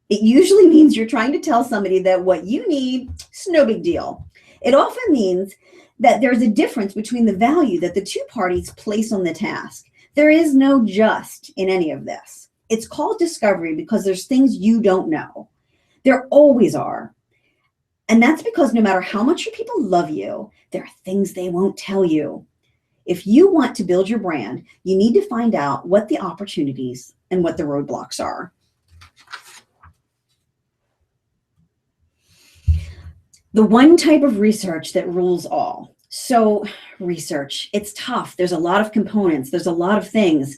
A: it usually means you're trying to tell somebody that what you need is no big deal. It often means that there's a difference between the value that the two parties place on the task. There is no just in any of this. It's called discovery because there's things you don't know. There always are. And that's because no matter how much your people love you, there are things they won't tell you. If you want to build your brand, you need to find out what the opportunities and what the roadblocks are. The one type of research that rules all. So research, it's tough. There's a lot of components. There's a lot of things.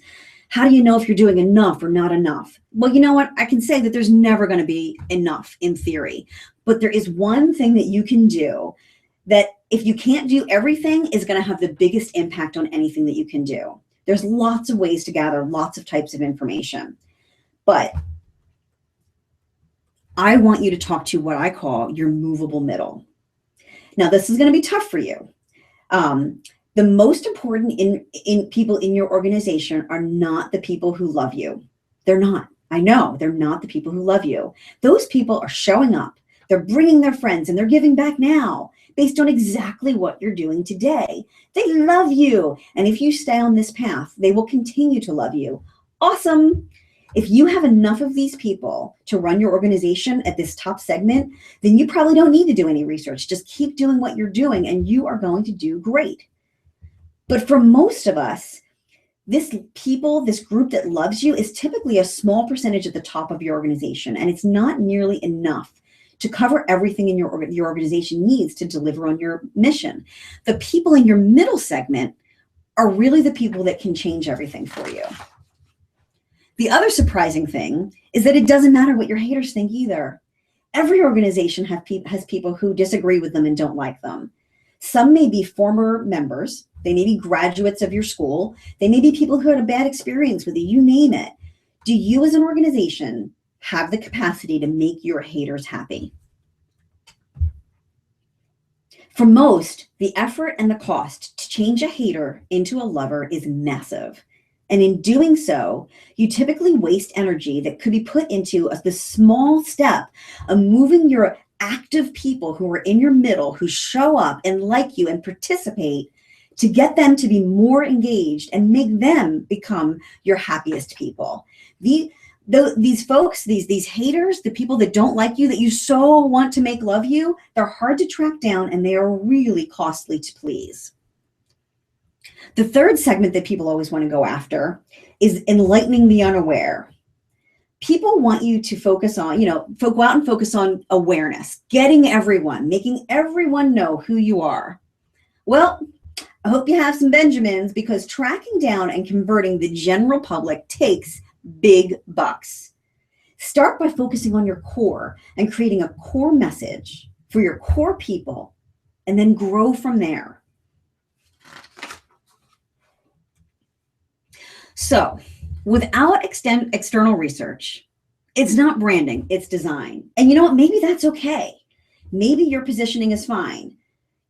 A: How do you know if you're doing enough or not enough? Well, you know what? I can say that there's never going to be enough in theory, but there is one thing that you can do that if you can't do everything is going to have the biggest impact on anything that you can do. There's lots of ways to gather lots of types of information, but I want you to talk to what I call your movable middle. Now, this is going to be tough for you. The most important in people in your organization are not the people who love you. They're not. I know they're not the people who love you. Those people are showing up. They're bringing their friends and they're giving back now based on exactly what you're doing today. They love you. And if you stay on this path, they will continue to love you. Awesome. If you have enough of these people to run your organization at this top segment, then you probably don't need to do any research. Just keep doing what you're doing and you are going to do great. But for most of us, this group that loves you is typically a small percentage at the top of your organization, and it's not nearly enough to cover everything in your organization needs to deliver on your mission. The people in your middle segment are really the people that can change everything for you. The other surprising thing is that it doesn't matter what your haters think either. Every organization has people who disagree with them and don't like them. Some may be former members. They may be graduates of your school. They may be people who had a bad experience with you, you name it. Do you as an organization have the capacity to make your haters happy? For most, the effort and the cost to change a hater into a lover is massive. And in doing so, you typically waste energy that could be put into the small step of moving your active people who are in your middle, who show up and like you and participate, to get them to be more engaged and make them become your happiest people. These folks, these haters, the people that don't like you, that you so want to make love you, they're hard to track down and they are really costly to please. The third segment that people always want to go after is enlightening the unaware. People want you to focus on, go out and focus on awareness, getting everyone, making everyone know who you are. Well, I hope you have some Benjamins, because tracking down and converting the general public takes big bucks. Start by focusing on your core and creating a core message for your core people, and then grow from there. So without external research, it's not branding, it's design. And you know what? Maybe that's okay. Maybe your positioning is fine.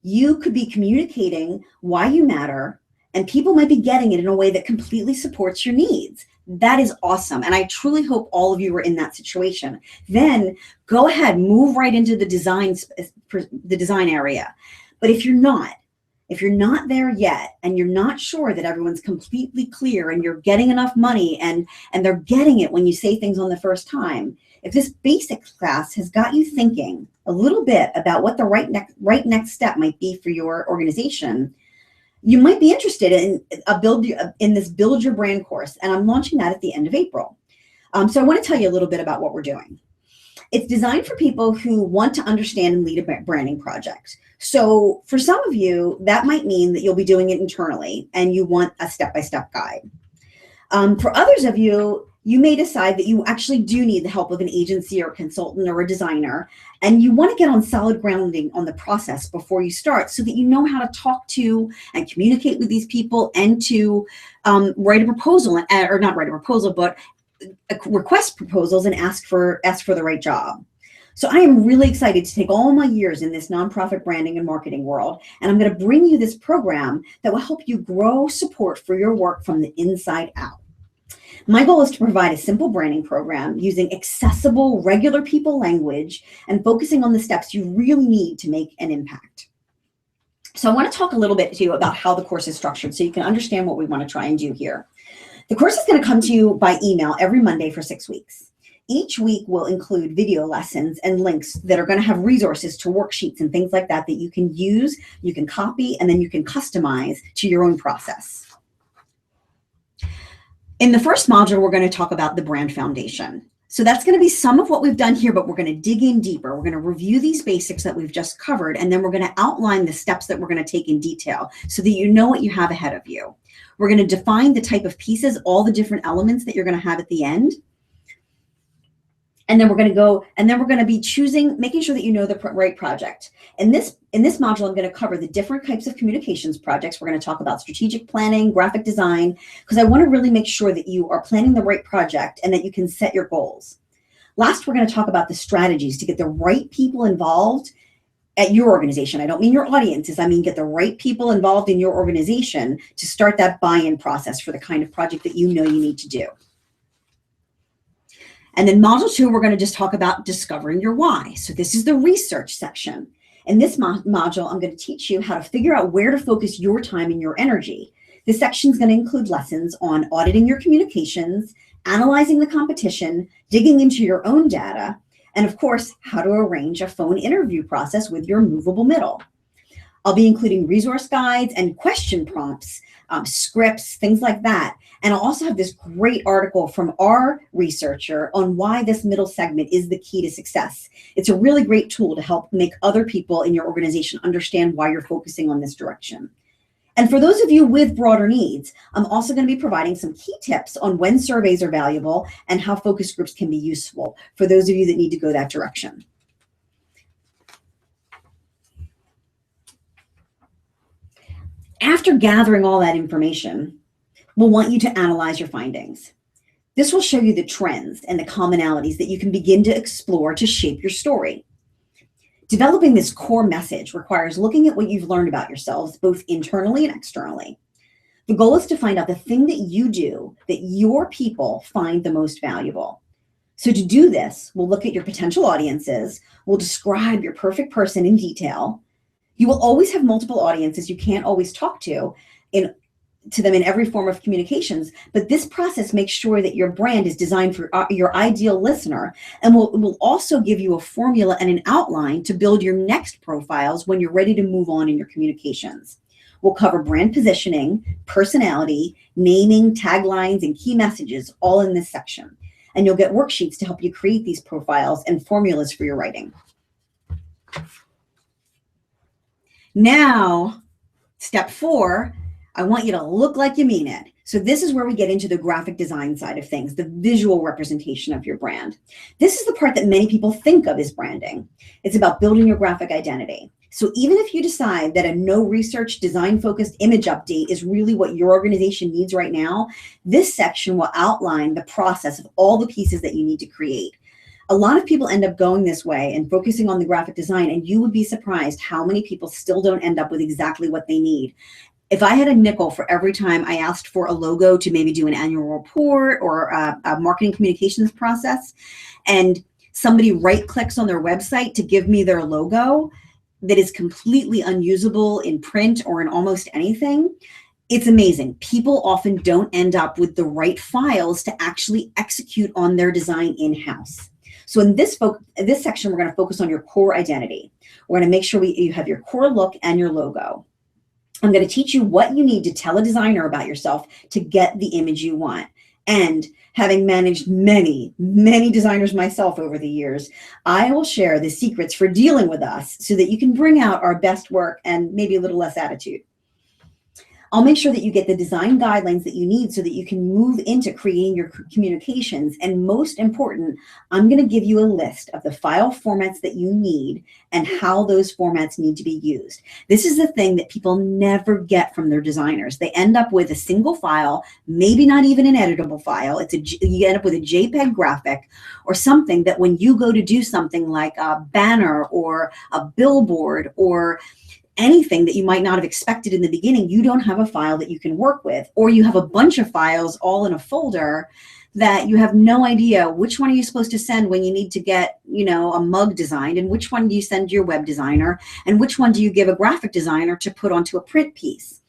A: You could be communicating why you matter, and people might be getting it in a way that completely supports your needs. That is awesome. And I truly hope all of you are in that situation. Then go ahead, move right into the design area. But if you're not there yet, and you're not sure that everyone's completely clear and you're getting enough money and they're getting it when you say things on the first time, if this basic class has got you thinking a little bit about what the right next step might be for your organization, you might be interested in this Build Your Brand course, and I'm launching that at the end of April. So I want to tell you a little bit about what we're doing. It's designed for people who want to understand and lead a branding project. So for some of you, that might mean that you'll be doing it internally and you want a step-by-step guide. For others of you, you may decide that you actually do need the help of an agency or consultant or a designer, and you want to get on solid grounding on the process before you start so that you know how to talk to and communicate with these people and to write a proposal, or not write a proposal, but request proposals and ask for the right job. So I am really excited to take all my years in this nonprofit branding and marketing world, and I'm going to bring you this program that will help you grow support for your work from the inside out. My goal is to provide a simple branding program using accessible, regular people language and focusing on the steps you really need to make an impact. So I want to talk a little bit to you about how the course is structured so you can understand what we want to try and do here. The course is going to come to you by email every Monday for 6 weeks. Each week will include video lessons and links that are going to have resources to worksheets and things like that you can use, you can copy, and then you can customize to your own process. In the first module, we're going to talk about the brand foundation. So that's going to be some of what we've done here, but we're going to dig in deeper. We're going to review these basics that we've just covered, and then we're going to outline the steps that we're going to take in detail so that you know what you have ahead of you. We're going to define the type of pieces, all the different elements that you're going to have at the end. And then we're going to be making sure that you know the right project. In this module, I'm going to cover the different types of communications projects. We're going to talk about strategic planning, graphic design, because I want to really make sure that you are planning the right project and that you can set your goals. Last, we're going to talk about the strategies to get the right people involved at your organization. I don't mean your audiences. I mean get the right people involved in your organization to start that buy-in process for the kind of project that you know you need to do. And then module 2, we're going to just talk about discovering your why. So this is the research section. In this module, I'm going to teach you how to figure out where to focus your time and your energy. This section is going to include lessons on auditing your communications, analyzing the competition, digging into your own data, and of course, how to arrange a phone interview process with your movable middle. I'll be including resource guides and question prompts, scripts, things like that. And I'll also have this great article from our researcher on why this middle segment is the key to success. It's a really great tool to help make other people in your organization understand why you're focusing on this direction. And for those of you with broader needs, I'm also going to be providing some key tips on when surveys are valuable and how focus groups can be useful for those of you that need to go that direction. After gathering all that information, we'll want you to analyze your findings. This will show you the trends and the commonalities that you can begin to explore to shape your story. Developing this core message requires looking at what you've learned about yourselves, both internally and externally. The goal is to find out the thing that you do that your people find the most valuable. So to do this, we'll look at your potential audiences, we'll describe your perfect person in detail. You will always have multiple audiences you can't always talk to them in every form of communications, but this process makes sure that your brand is designed for your ideal listener, and will also give you a formula and an outline to build your next profiles when you're ready to move on in your communications. We'll cover brand positioning, personality, naming, taglines, and key messages all in this section. And you'll get worksheets to help you create these profiles and formulas for your writing. Now, step 4, I want you to look like you mean it. So this is where we get into the graphic design side of things, the visual representation of your brand. This is the part that many people think of as branding. It's about building your graphic identity. So even if you decide that a no research design focused image update is really what your organization needs right now, this section will outline the process of all the pieces that you need to create. A lot of people end up going this way and focusing on the graphic design, and you would be surprised how many people still don't end up with exactly what they need. If I had a nickel for every time I asked for a logo to maybe do an annual report or a marketing communications process, and somebody right clicks on their website to give me their logo that is completely unusable in print or in almost anything, it's amazing. People often don't end up with the right files to actually execute on their design in-house. So in this section, we're going to focus on your core identity. We're going to make sure you have your core look and your logo. I'm going to teach you what you need to tell a designer about yourself to get the image you want. And having managed many, many designers myself over the years, I will share the secrets for dealing with us so that you can bring out our best work and maybe a little less attitude. I'll make sure that you get the design guidelines that you need so that you can move into creating your communications. And most important, I'm going to give you a list of the file formats that you need and how those formats need to be used. This is the thing that people never get from their designers. They end up with a single file, maybe not even an editable file. You end up with a JPEG graphic or something that when you go to do something like a banner or a billboard or anything that you might not have expected in the beginning, you don't have a file that you can work with, or you have a bunch of files all in a folder that you have no idea which one are you supposed to send when you need to get, a mug designed, and which one do you send to your web designer, and which one do you give a graphic designer to put onto a print piece.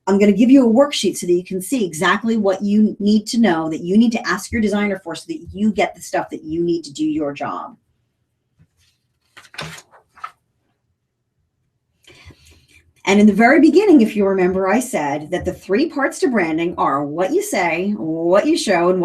A: I'm going to give you a worksheet so that you can see exactly what you need to know, that you need to ask your designer for so that you get the stuff that you need to do your job. And in the very beginning, if you remember, I said that the 3 parts to branding are what you say, what you show, and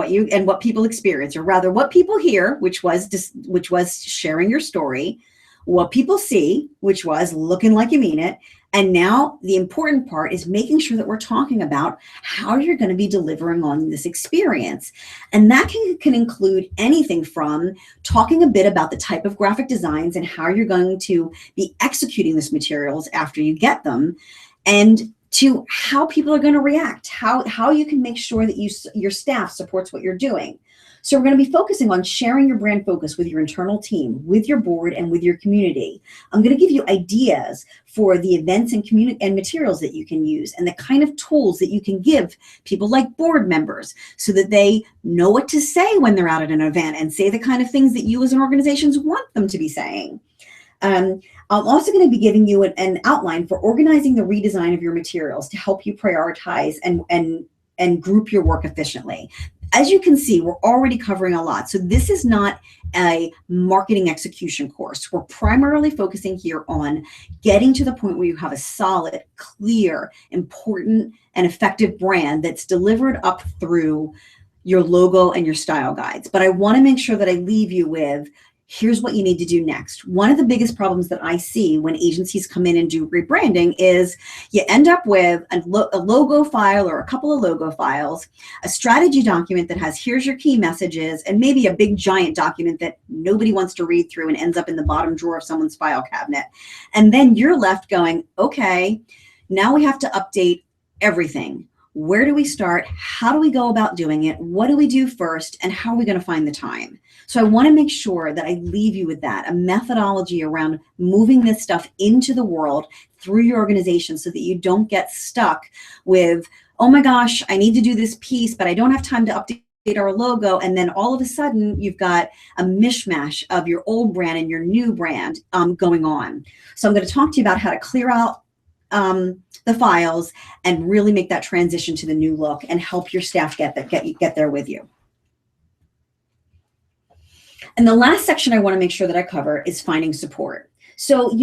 A: what people experience, or rather what people hear, which was sharing your story, what people see, which was looking like you mean it. And now the important part is making sure that we're talking about how you're going to be delivering on this experience. And that can include anything from talking a bit about the type of graphic designs and how you're going to be executing these materials after you get them, and to how people are going to react, how you can make sure that your staff supports what you're doing. So we're going to be focusing on sharing your brand focus with your internal team, with your board, and with your community. I'm going to give you ideas for the events and materials that you can use, and the kind of tools that you can give people like board members so that they know what to say when they're out at an event and say the kind of things that you as an organization want them to be saying. I'm also going to be giving you an outline for organizing the redesign of your materials to help you prioritize and group your work efficiently. As you can see, we're already covering a lot. So this is not a marketing execution course. We're primarily focusing here on getting to the point where you have a solid, clear, important, and effective brand that's delivered up through your logo and your style guides. But I want to make sure that I leave you with, here's what you need to do next. One of the biggest problems that I see when agencies come in and do rebranding is you end up with a logo file or a couple of logo files, a strategy document that has here's your key messages, and maybe a big giant document that nobody wants to read through and ends up in the bottom drawer of someone's file cabinet. And then you're left going, okay, now we have to update everything. Where do we start? How do we go about doing it? What do we do first? And how are we going to find the time? So I want to make sure that I leave you with that, a methodology around moving this stuff into the world through your organization so that you don't get stuck with, oh my gosh, I need to do this piece, but I don't have time to update our logo. And then all of a sudden you've got a mishmash of your old brand and your new brand going on. So I'm going to talk to you about how to clear out the files and really make that transition to the new look and help your staff get there with you. And the last section I want to make sure that I cover is finding support. So,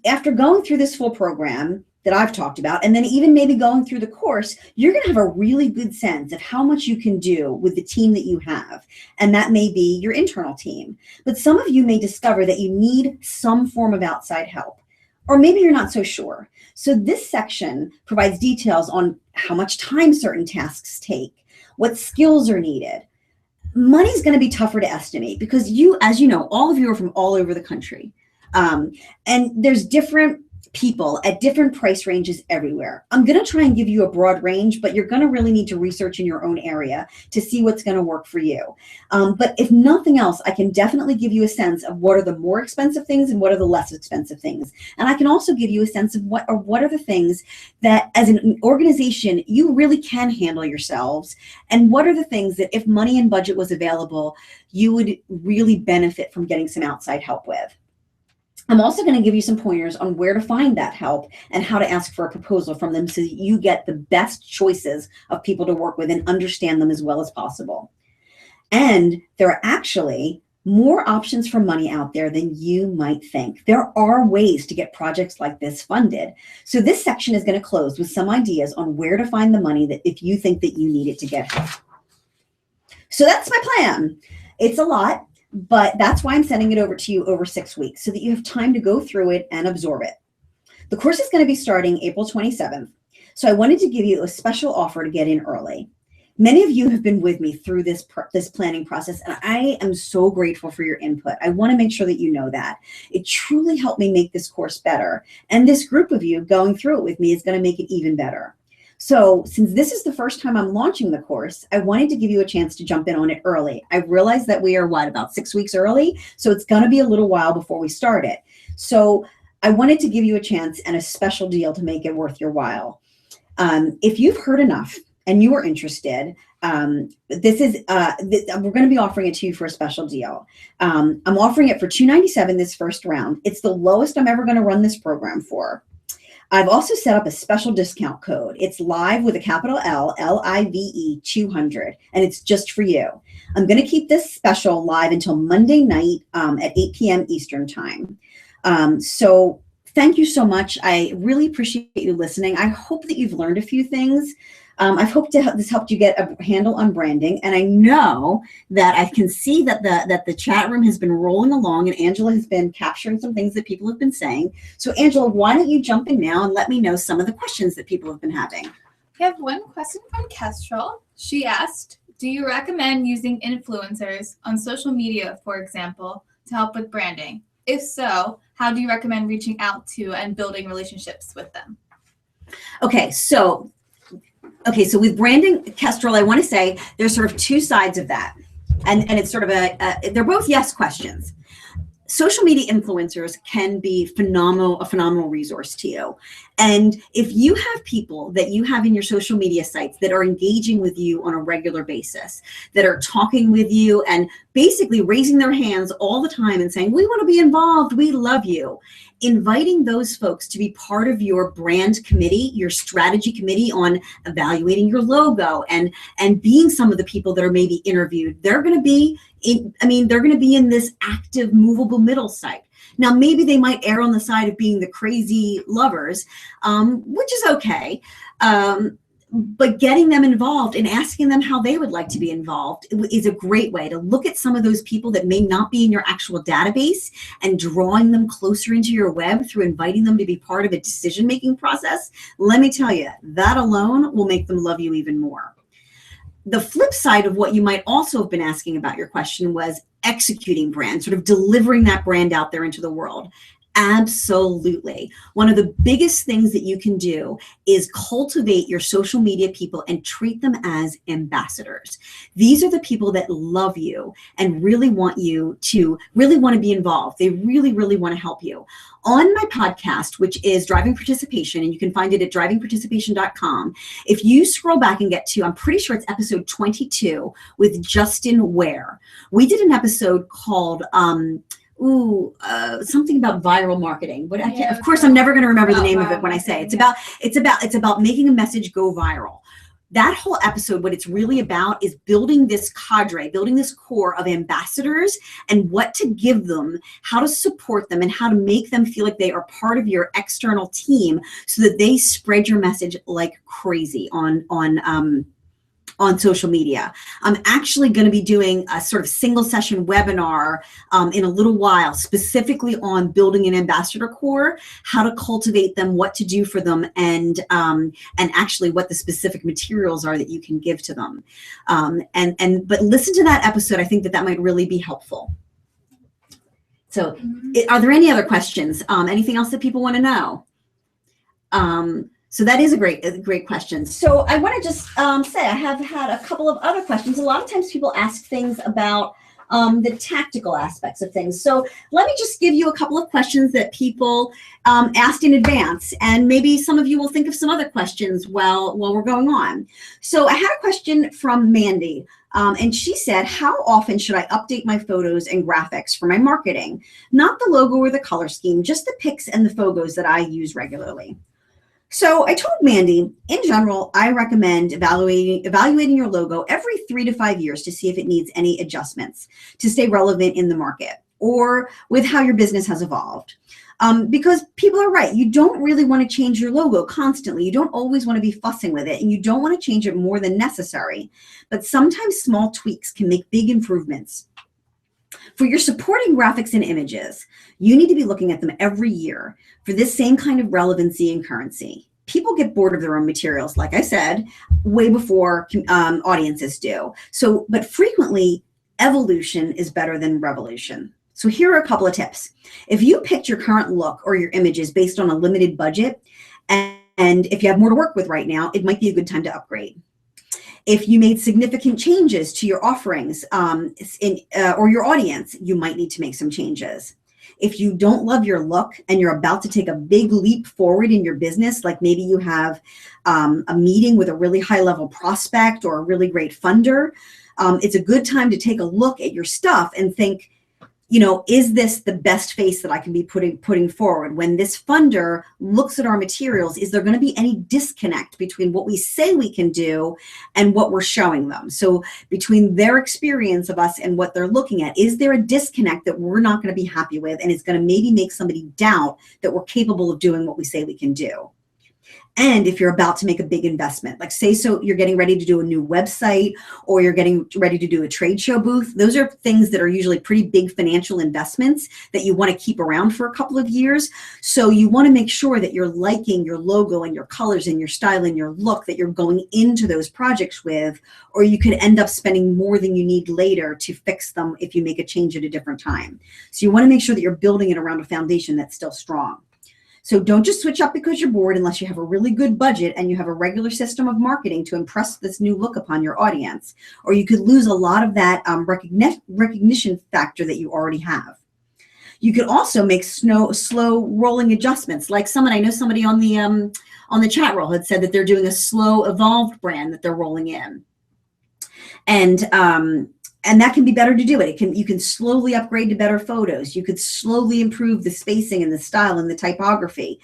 A: after going through this full program that I've talked about, and then even maybe going through the course, you're going to have a really good sense of how much you can do with the team that you have. And that may be your internal team. But some of you may discover that you need some form of outside help. or maybe you're not so sure. So this section provides details on how much time certain tasks take, what skills are needed. Money's going to be tougher to estimate because as you know, all of you are from all over the country. And there's different people at different price ranges everywhere. I'm going to try and give you a broad range, but you're going to really need to research in your own area to see what's going to work for you. But if nothing else, I can definitely give you a sense of what are the more expensive things and what are the less expensive things. And I can also give you a sense of what are the things that as an organization, you really can handle yourselves. And what are the things that if money and budget was available, you would really benefit from getting some outside help with. I'm also going to give you some pointers on where to find that help and how to ask for a proposal from them so that you get the best choices of people to work with and understand them as well as possible. And there are actually more options for money out there than you might think. There are ways to get projects like this funded. So this section is going to close with some ideas on where to find the money that if you think that you need it to get help. So that's my plan. It's a lot. But that's why I'm sending it over to you over 6 weeks so that you have time to go through it and absorb it. The course is going to be starting April 27th. So I wanted to give you a special offer to get in early. Many of you have been with me through this planning process, and I am so grateful for your input. I want to make sure that you know that. It truly helped me make this course better. And this group of you going through it with me is going to make it even better. So since this is the first time I'm launching the course, I wanted to give you a chance to jump in on it early. I realized that we are, about 6 weeks early? So it's going to be a little while before we start it. So I wanted to give you a chance and a special deal to make it worth your while. If you've heard enough and you are interested, we're going to be offering it to you for a special deal. I'm offering it for $297 this first round. It's the lowest I'm ever going to run this program for. I've also set up a special discount code. It's live with a capital L, L-I-V-E 200, and it's just for you. I'm going to keep this special live until Monday night at 8 p.m. Eastern time. So thank you so much. I really appreciate you listening. I hope that you've learned a few things. I've hoped this helped you get a handle on branding, and I know that I can see that the chat room has been rolling along, and Angela has been capturing some things that people have been saying. So Angela, why don't you jump in now and let me know some of the questions that people have been having.
B: We have one question from Kestrel. She asked, do you recommend using influencers on social media, for example, to help with branding? If so, how do you recommend reaching out to and building relationships with them?
A: Okay, so with branding, Kestrel, I want to say there's sort of two sides of that. And it's sort of they're both yes questions. Social media influencers can be a phenomenal resource to you. And if you have people that you have in your social media sites that are engaging with you on a regular basis, that are talking with you and basically raising their hands all the time and saying, we want to be involved, we love you, inviting those folks to be part of your brand committee, your strategy committee on evaluating your logo and being some of the people that are maybe interviewed, they're going to be in this active, movable middle site. Now, maybe they might err on the side of being the crazy lovers, which is okay. But getting them involved and asking them how they would like to be involved is a great way to look at some of those people that may not be in your actual database and drawing them closer into your web through inviting them to be part of a decision-making process. Let me tell you, that alone will make them love you even more. The flip side of what you might also have been asking about your question was executing brand, sort of delivering that brand out there into the world. Absolutely. One of the biggest things that you can do is cultivate your social media people and treat them as ambassadors. These are the people that love you and really want to be involved. They really, really want to help you. On my podcast, which is Driving Participation, and you can find it at drivingparticipation.com. If you scroll back and get to, I'm pretty sure it's episode 22 with Justin Ware. We did an episode called something about viral marketing. But of course, I'm never going to remember the name of it when I say it. It's about making a message go viral. That whole episode, what it's really about is building this cadre, building this core of ambassadors and what to give them, how to support them, and how to make them feel like they are part of your external team so that they spread your message like crazy on on social media. I'm actually going to be doing a sort of single session webinar in a little while, specifically on building an ambassador corps, how to cultivate them, what to do for them, and actually what the specific materials are that you can give to them. But listen to that episode. I think that might really be helpful. So are there any other questions? Anything else that people want to know? So that is a great question. So I want to just say I have had a couple of other questions. A lot of times people ask things about the tactical aspects of things. So let me just give you a couple of questions that people asked in advance, and maybe some of you will think of some other questions while we're going on. So I had a question from Mandy, and she said, how often should I update my photos and graphics for my marketing? Not the logo or the color scheme, just the pics and the photos that I use regularly. So I told Mandy, in general, I recommend evaluating your logo every 3 to 5 years to see if it needs any adjustments to stay relevant in the market or with how your business has evolved. Because people are right. You don't really want to change your logo constantly. You don't always want to be fussing with it, and you don't want to change it more than necessary. But sometimes small tweaks can make big improvements. For your supporting graphics and images, you need to be looking at them every year for this same kind of relevancy and currency. People get bored of their own materials, like I said, way before audiences do. But frequently, evolution is better than revolution. So here are a couple of tips. If you picked your current look or your images based on a limited budget, and if you have more to work with right now, it might be a good time to upgrade. If you made significant changes to your offerings or your audience, you might need to make some changes. If you don't love your look and you're about to take a big leap forward in your business, like maybe you have a meeting with a really high-level prospect or a really great funder, it's a good time to take a look at your stuff and think, is this the best face that I can be putting forward? When this funder looks at our materials, is there going to be any disconnect between what we say we can do and what we're showing them? So between their experience of us and what they're looking at, is there a disconnect that we're not going to be happy with, and it's going to maybe make somebody doubt that we're capable of doing what we say we can do? And if you're about to make a big investment, like say, so you're getting ready to do a new website or you're getting ready to do a trade show booth, those are things that are usually pretty big financial investments that you want to keep around for a couple of years. So you want to make sure that you're liking your logo and your colors and your style and your look that you're going into those projects with, or you could end up spending more than you need later to fix them if you make a change at a different time. So you want to make sure that you're building it around a foundation that's still strong. So don't just switch up because you're bored unless you have a really good budget and you have a regular system of marketing to impress this new look upon your audience, or you could lose a lot of that recognition factor that you already have. You could also make slow rolling adjustments. Like I know somebody on the chat roll had said that they're doing a slow evolved brand that they're rolling in. And that can be better to do it. You can slowly upgrade to better photos. You could slowly improve the spacing and the style and the typography.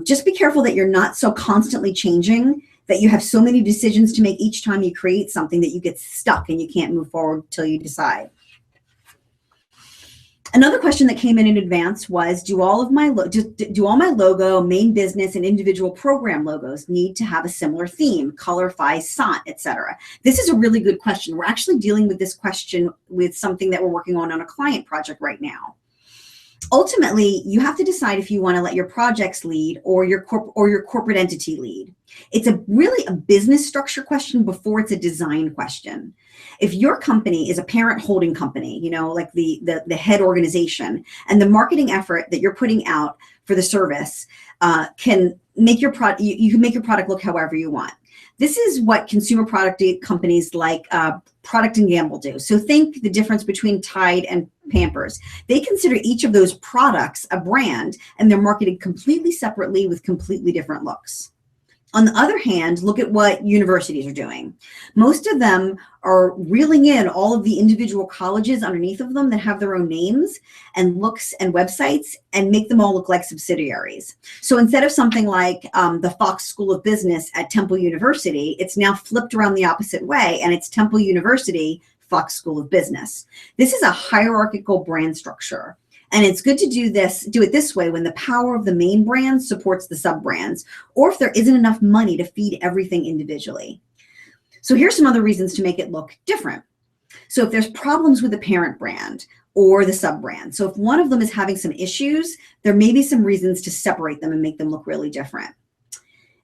A: Just be careful that you're not so constantly changing that you have so many decisions to make each time you create something that you get stuck and you can't move forward till you decide. Another question that came in advance was, do all my logo, main business, and individual program logos need to have a similar theme, color, font, etc.? This is a really good question. We're actually dealing with this question with something that we're working on a client project right now. Ultimately, you have to decide if you want to let your projects lead or your corporate entity lead. It's really a business structure question before it's a design question. If your company is a parent holding company, like the head organization, and the marketing effort that you're putting out for the service can make your product, you can make your product look however you want. This is what consumer product companies like Procter & Gamble do. So think the difference between Tide and Pampers. They consider each of those products a brand, and they're marketed completely separately with completely different looks. On the other hand, look at what universities are doing. Most of them are reeling in all of the individual colleges underneath of them that have their own names and looks and websites and make them all look like subsidiaries. So instead of something like the Fox School of Business at Temple University, it's now flipped around the opposite way, and it's Temple University, Fox School of Business. This is a hierarchical brand structure. And it's good to do it this way when the power of the main brand supports the sub brands, or if there isn't enough money to feed everything individually. So here's some other reasons to make it look different. So if there's problems with the parent brand or the sub-brand, so if one of them is having some issues, there may be some reasons to separate them and make them look really different.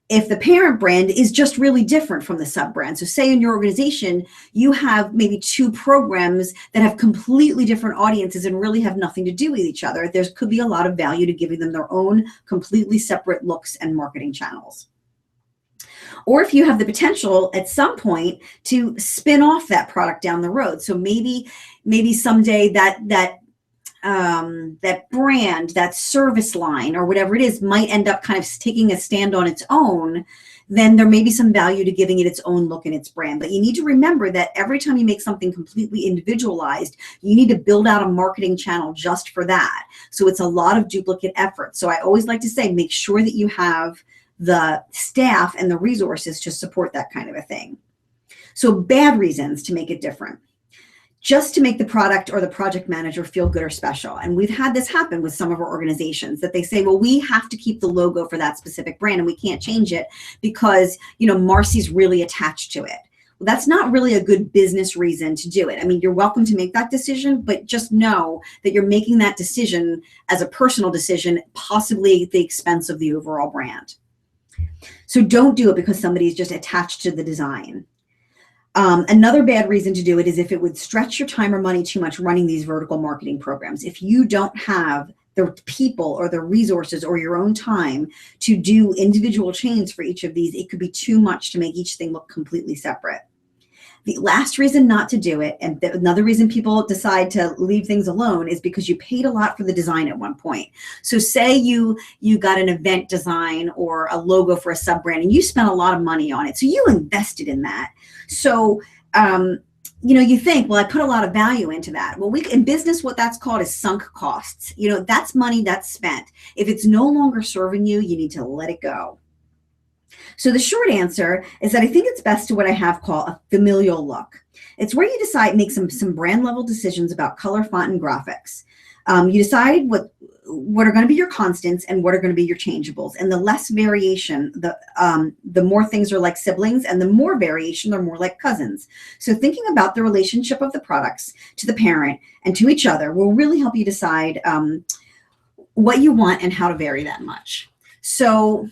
A: If the parent brand is just really different from the sub-brand, so say in your organization, you have maybe 2 programs that have completely different audiences and really have nothing to do with each other, there could be a lot of value to giving them their own completely separate looks and marketing channels. Or if you have the potential at some point to spin off that product down the road. So maybe someday that brand, that service line or whatever it is might end up kind of taking a stand on its own, then there may be some value to giving it its own look and its brand. But you need to remember that every time you make something completely individualized, you need to build out a marketing channel just for that. So it's a lot of duplicate effort. So I always like to say, make sure that you have the staff and the resources to support that kind of a thing. So bad reasons to make it different. Just to make the product or the project manager feel good or special. And we've had this happen with some of our organizations that they say, well, we have to keep the logo for that specific brand and we can't change it because, you know, Marcy's really attached to it. Well, that's not really a good business reason to do it. I mean, you're welcome to make that decision, but just know that you're making that decision as a personal decision, possibly at the expense of the overall brand. So don't do it because somebody's just attached to the design. Another bad reason to do it is if it would stretch your time or money too much running these vertical marketing programs. If you don't have the people or the resources or your own time to do individual chains for each of these, it could be too much to make each thing look completely separate. The last reason not to do it, and another reason people decide to leave things alone, is because you paid a lot for the design at one point. So say you got an event design or a logo for a sub-brand and you spent a lot of money on it. So you invested in that. So, you know, you think, well, I put a lot of value into that. Well, in business, what that's called is sunk costs. You know, that's money that's spent. If it's no longer serving you, you need to let it go. So the short answer is that I think it's best to what I have called a familial look. It's where you decide, make some brand level decisions about color, font, and graphics. You decide what are going to be your constants and what are going to be your changeables. And the less variation, the more things are like siblings, and the more variation, they're more like cousins. So thinking about the relationship of the products to the parent and to each other will really help you decide what you want and how to vary that much. So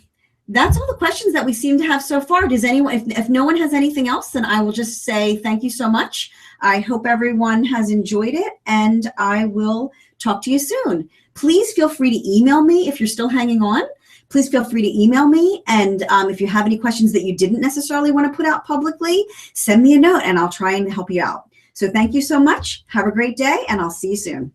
A: that's all the questions that we seem to have so far. Does anyone, if no one has anything else, then I will just say thank you so much. I hope everyone has enjoyed it, and I will talk to you soon. Please feel free to email me if you're still hanging on. Please feel free to email me. And if you have any questions that you didn't necessarily want to put out publicly, send me a note and I'll try and help you out. So thank you so much. Have a great day, and I'll see you soon.